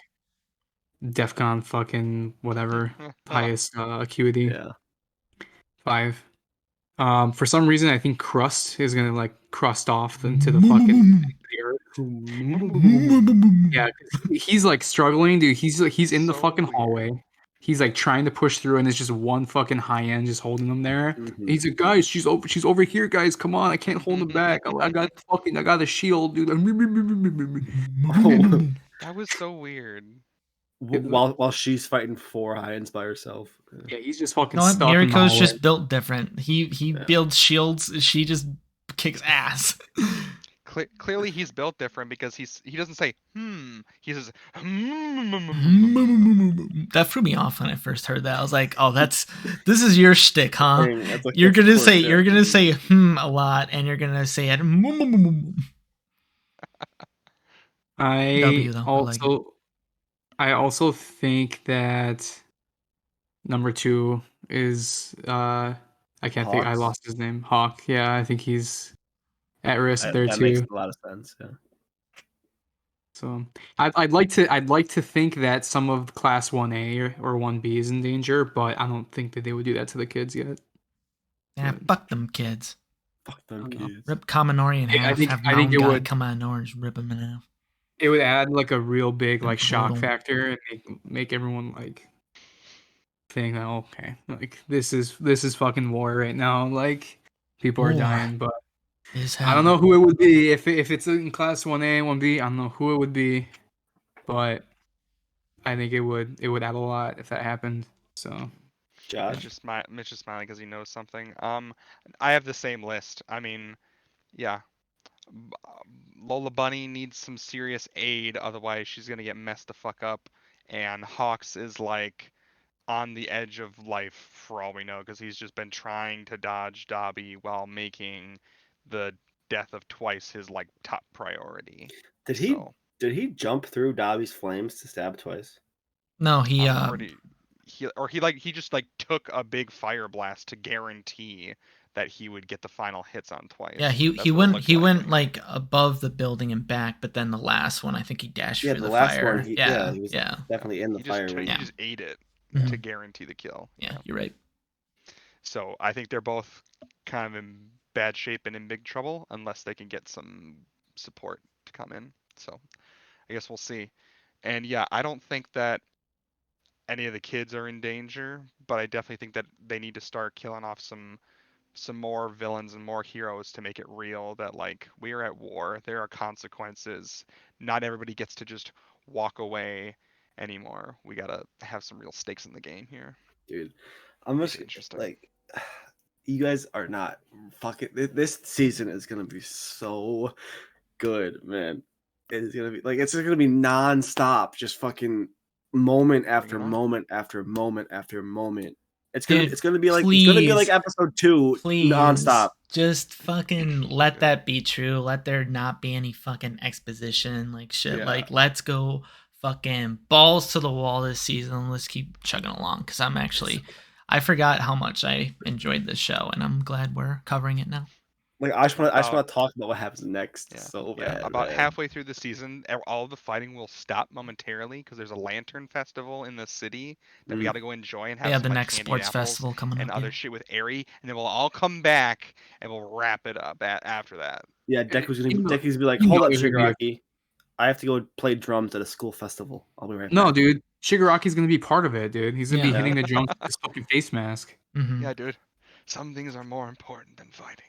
Speaker 1: DEFCON fucking whatever highest acuity.
Speaker 4: Yeah.
Speaker 1: 5. For some reason I think Crust is gonna like crust off into the fucking yeah. He's like struggling, dude. He's in the
Speaker 2: So
Speaker 1: fucking
Speaker 2: weird.
Speaker 1: hallway. He's like trying to push through, and there's just one fucking high end just holding him there. He's like, guys, she's over here, guys. Come on, I can't hold him back. I got the shield, dude.
Speaker 2: That was so weird.
Speaker 4: While she's fighting 4 high ends by herself.
Speaker 1: Yeah, he's just fucking
Speaker 3: No,
Speaker 1: stuck.
Speaker 3: Miriko's just built different. He builds shields. She just kicks ass.
Speaker 2: Clearly, he's built different because he doesn't say He says
Speaker 3: That threw me off when I first heard that. I was like, "Oh, this is your shtick, huh? You're gonna say a lot, and you're gonna say it."
Speaker 1: I also think that number 2 is I can't think. I lost his name. Hawk. Yeah, I think he's at risk there
Speaker 4: that
Speaker 1: too.
Speaker 4: Makes a lot of sense. Yeah.
Speaker 1: So I'd like to think that some of Class 1A or 1B is in danger, but I don't think that they would do that to the kids yet.
Speaker 3: Yeah, fuck them kids.
Speaker 4: Fuck them kids.
Speaker 3: Rip Kaminori in half. I think it would come out of orange, rip him in half.
Speaker 1: It would add like a real big like shock factor and make everyone like think that okay, like this is fucking war right now. Like people are dying, but I don't know who it would be if it's in Class 1A, 1B. I don't know who it would be, but I think it would add a lot if that happened. So,
Speaker 4: Josh,
Speaker 2: Mitch is smiling because he knows something. I have the same list. I mean, yeah, Lola Bunny needs some serious aid, otherwise she's gonna get messed the fuck up. And Hawks is like on the edge of life for all we know because he's just been trying to dodge Dobby while making the death of Twice his like top priority.
Speaker 4: Did he jump through Dobby's flames to stab Twice?
Speaker 3: No, he
Speaker 2: just like took a big fire blast to guarantee that he would get the final hits on Twice.
Speaker 3: Yeah, he went like above the building and back, but then the last one I think he dashed through the fire.
Speaker 4: One, he was definitely in the fire.
Speaker 2: He just ate it to guarantee the kill.
Speaker 3: Yeah, you're right.
Speaker 2: So I think they're both kind of in bad shape and in big trouble unless they can get some support to come in. So I guess we'll see. And yeah, I don't think that any of the kids are in danger, but I definitely think that they need to start killing off some more villains and more heroes to make it real that like we are at war. There are consequences. Not everybody gets to just walk away anymore. We gotta have some real stakes in the game here.
Speaker 4: Dude, I'm
Speaker 2: That's
Speaker 4: just
Speaker 2: interesting.
Speaker 4: like, you guys are not fucking. This season is gonna be so good, man. It's gonna be like it's just gonna be nonstop, just fucking moment after
Speaker 2: it on.
Speaker 4: moment after moment after moment.
Speaker 3: Dude,
Speaker 4: It's gonna be like
Speaker 3: please,
Speaker 4: episode 2
Speaker 3: please,
Speaker 4: nonstop.
Speaker 3: just fucking let that be true. Let there not be any fucking exposition, like shit.
Speaker 4: Yeah.
Speaker 3: Like, let's go fucking balls to the wall this season. Let's keep chugging along, because I forgot how much I enjoyed this show, and I'm glad we're covering it now.
Speaker 4: Like I just want to talk about what happens next so bad.
Speaker 2: About
Speaker 4: man.
Speaker 2: halfway through the season, all the fighting will stop momentarily because there's a lantern festival in the city that we got to go enjoy and have
Speaker 3: Yeah,
Speaker 2: some
Speaker 3: the
Speaker 2: like,
Speaker 3: next
Speaker 2: candied
Speaker 3: sports
Speaker 2: apples
Speaker 3: festival coming
Speaker 2: and
Speaker 3: up.
Speaker 2: other shit with Airy, and then we'll all come back and we'll wrap it up after that.
Speaker 4: Yeah, Deku's gonna be like,
Speaker 1: you
Speaker 4: hold
Speaker 1: know
Speaker 4: up,
Speaker 1: there's gonna be a-
Speaker 4: Shigaraki. I have to go play drums at a school festival. I'll be right
Speaker 1: No,
Speaker 4: back.
Speaker 1: dude. Shigaraki's gonna be part of it, dude. He's gonna be
Speaker 3: Yeah.
Speaker 1: hitting the drums with his fucking face mask.
Speaker 3: Mhm.
Speaker 2: Yeah, dude. Some things are more important than fighting.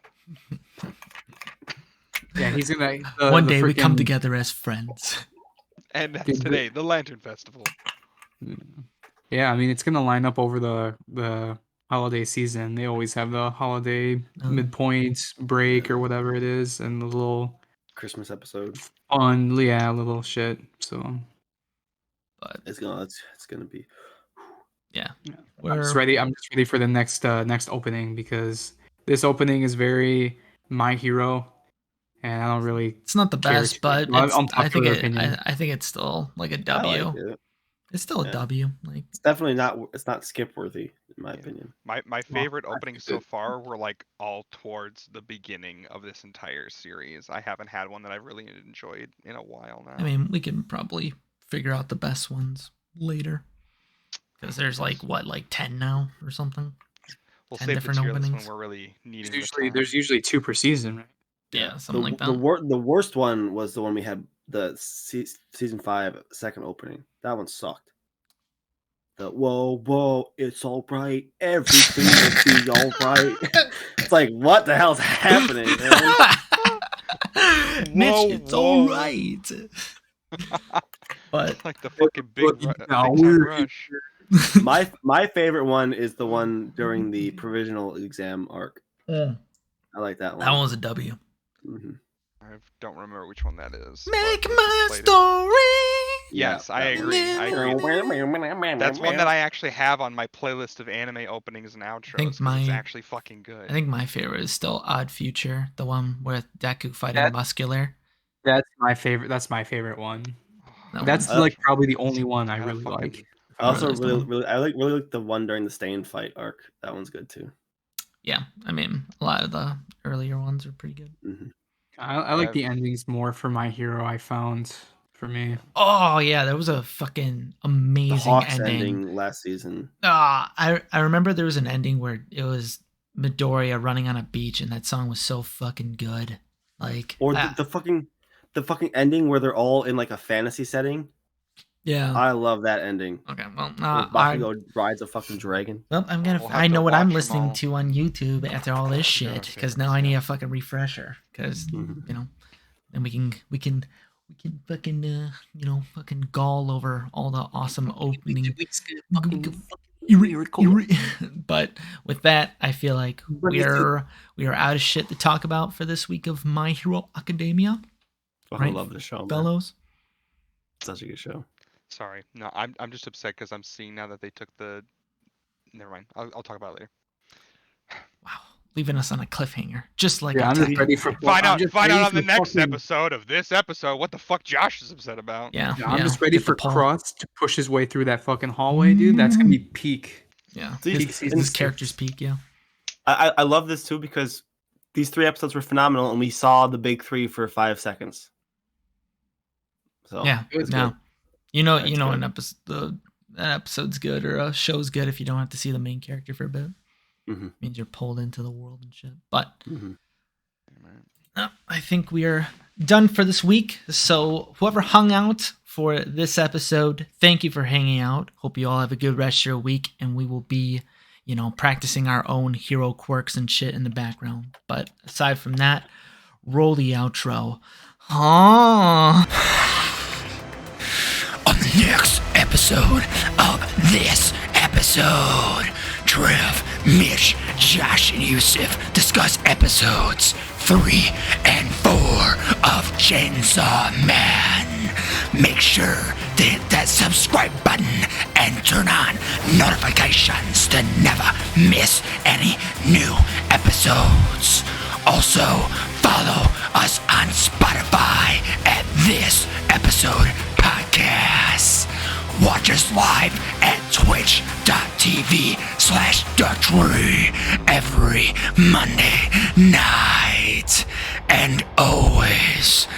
Speaker 1: Yeah, he's gonna.
Speaker 3: One day we come together as friends.
Speaker 2: And that's
Speaker 1: Dude,
Speaker 2: today, the Lantern Festival.
Speaker 1: Yeah, I mean it's gonna line up over the holiday season. They always have the holiday midpoint break or whatever it is, and the little
Speaker 4: Christmas episode.
Speaker 1: fun, little shit. So,
Speaker 3: but
Speaker 4: it's gonna be.
Speaker 3: Yeah,
Speaker 1: I'm just ready. I'm just ready for the next opening, because this opening is very My Hero, and I don't really.
Speaker 3: It's not the best, but I think it's still like a W.
Speaker 4: Like it.
Speaker 3: It's still a W. Like,
Speaker 4: it's definitely not. It's not skip worthy in my opinion.
Speaker 2: My favorite openings so far were like all towards the beginning of this entire series. I haven't had one that I've really enjoyed in a while now.
Speaker 3: I mean, we can probably figure out the best ones later, because there's like 10 now or something.
Speaker 2: We'll save the tier list when we're really needing.
Speaker 1: There's usually 2 per season, right?
Speaker 3: Yeah, something like that.
Speaker 4: The worst one was the one we had, the season 5 second opening. That one sucked. The whoa, it's all right. Everything will be all right. It's like, what the hell's happening, man?
Speaker 3: Mitch, it's all right. But
Speaker 2: like the fucking big rush.
Speaker 4: My favorite one is the one during the provisional exam arc. I like that one.
Speaker 3: That one was a W.
Speaker 4: Mm-hmm.
Speaker 2: I don't remember which one that is.
Speaker 3: Make my story.
Speaker 2: Yes, I agree. That's one that I actually have on my playlist of anime openings and outros. It's actually fucking good.
Speaker 3: I think my favorite is still Odd Future, the one with Deku fighting Muscular.
Speaker 1: That's my favorite. That's my favorite one. That's like probably the only one I really like.
Speaker 4: I also really like the one during the Stain fight arc. That one's good too.
Speaker 3: Yeah, I mean, a lot of the earlier ones are pretty good.
Speaker 4: Mm-hmm.
Speaker 1: I like the endings more for My Hero, I found, for me.
Speaker 3: Oh yeah, that was a fucking amazing
Speaker 4: Hawks ending last season.
Speaker 3: I remember there was an ending where it was Midoriya running on a beach, and that song was so fucking good. Like,
Speaker 4: or the fucking ending where they're all in like a fantasy setting.
Speaker 3: Yeah,
Speaker 4: I love that ending.
Speaker 3: Okay, well,
Speaker 4: Bakugo rides a fucking dragon.
Speaker 3: Well, I know what I'm listening to on YouTube after all this shit, because now I need a fucking refresher. Because you know, then we can fucking fucking gall over all the awesome opening. But with that, I feel like we are out of shit to talk about for this week of My Hero Academia.
Speaker 4: I love the show,
Speaker 3: fellows.
Speaker 4: Such a good show.
Speaker 2: Sorry, no, I'm just upset because I'm seeing now that they took the. Never mind. I'll talk about it later.
Speaker 3: Wow, leaving us on a cliffhanger, just like
Speaker 1: I'm just ready for
Speaker 2: find out on the next episode of this episode what the fuck Josh is upset about.
Speaker 3: Yeah,
Speaker 1: I'm just ready for Cross to push his way through that fucking hallway, dude. That's gonna be peak.
Speaker 3: Yeah, his character's peak. Yeah,
Speaker 4: I love this too because these 3 episodes were phenomenal, and we saw the big 3 for 5 seconds. So
Speaker 3: yeah, now. You know, an episode's good or a show's good if you don't have to see the main character for a bit.
Speaker 4: Mm-hmm.
Speaker 3: It means you're pulled into the world and shit. But I think we are done for this week. So whoever hung out for this episode, thank you for hanging out. Hope you all have a good rest of your week, and we will be, practicing our own hero quirks and shit in the background. But aside from that, roll the outro. On the next episode of this episode,
Speaker 5: Trev, Mitch, Josh, and Yusuf discuss episodes 3 and 4 of Chainsaw Man. Make sure to hit that subscribe button and turn on notifications to never miss any new episodes. Also, follow us on Spotify at This Episode Podcast. Watch us live at twitch.tv/Dutchry every Monday night. And always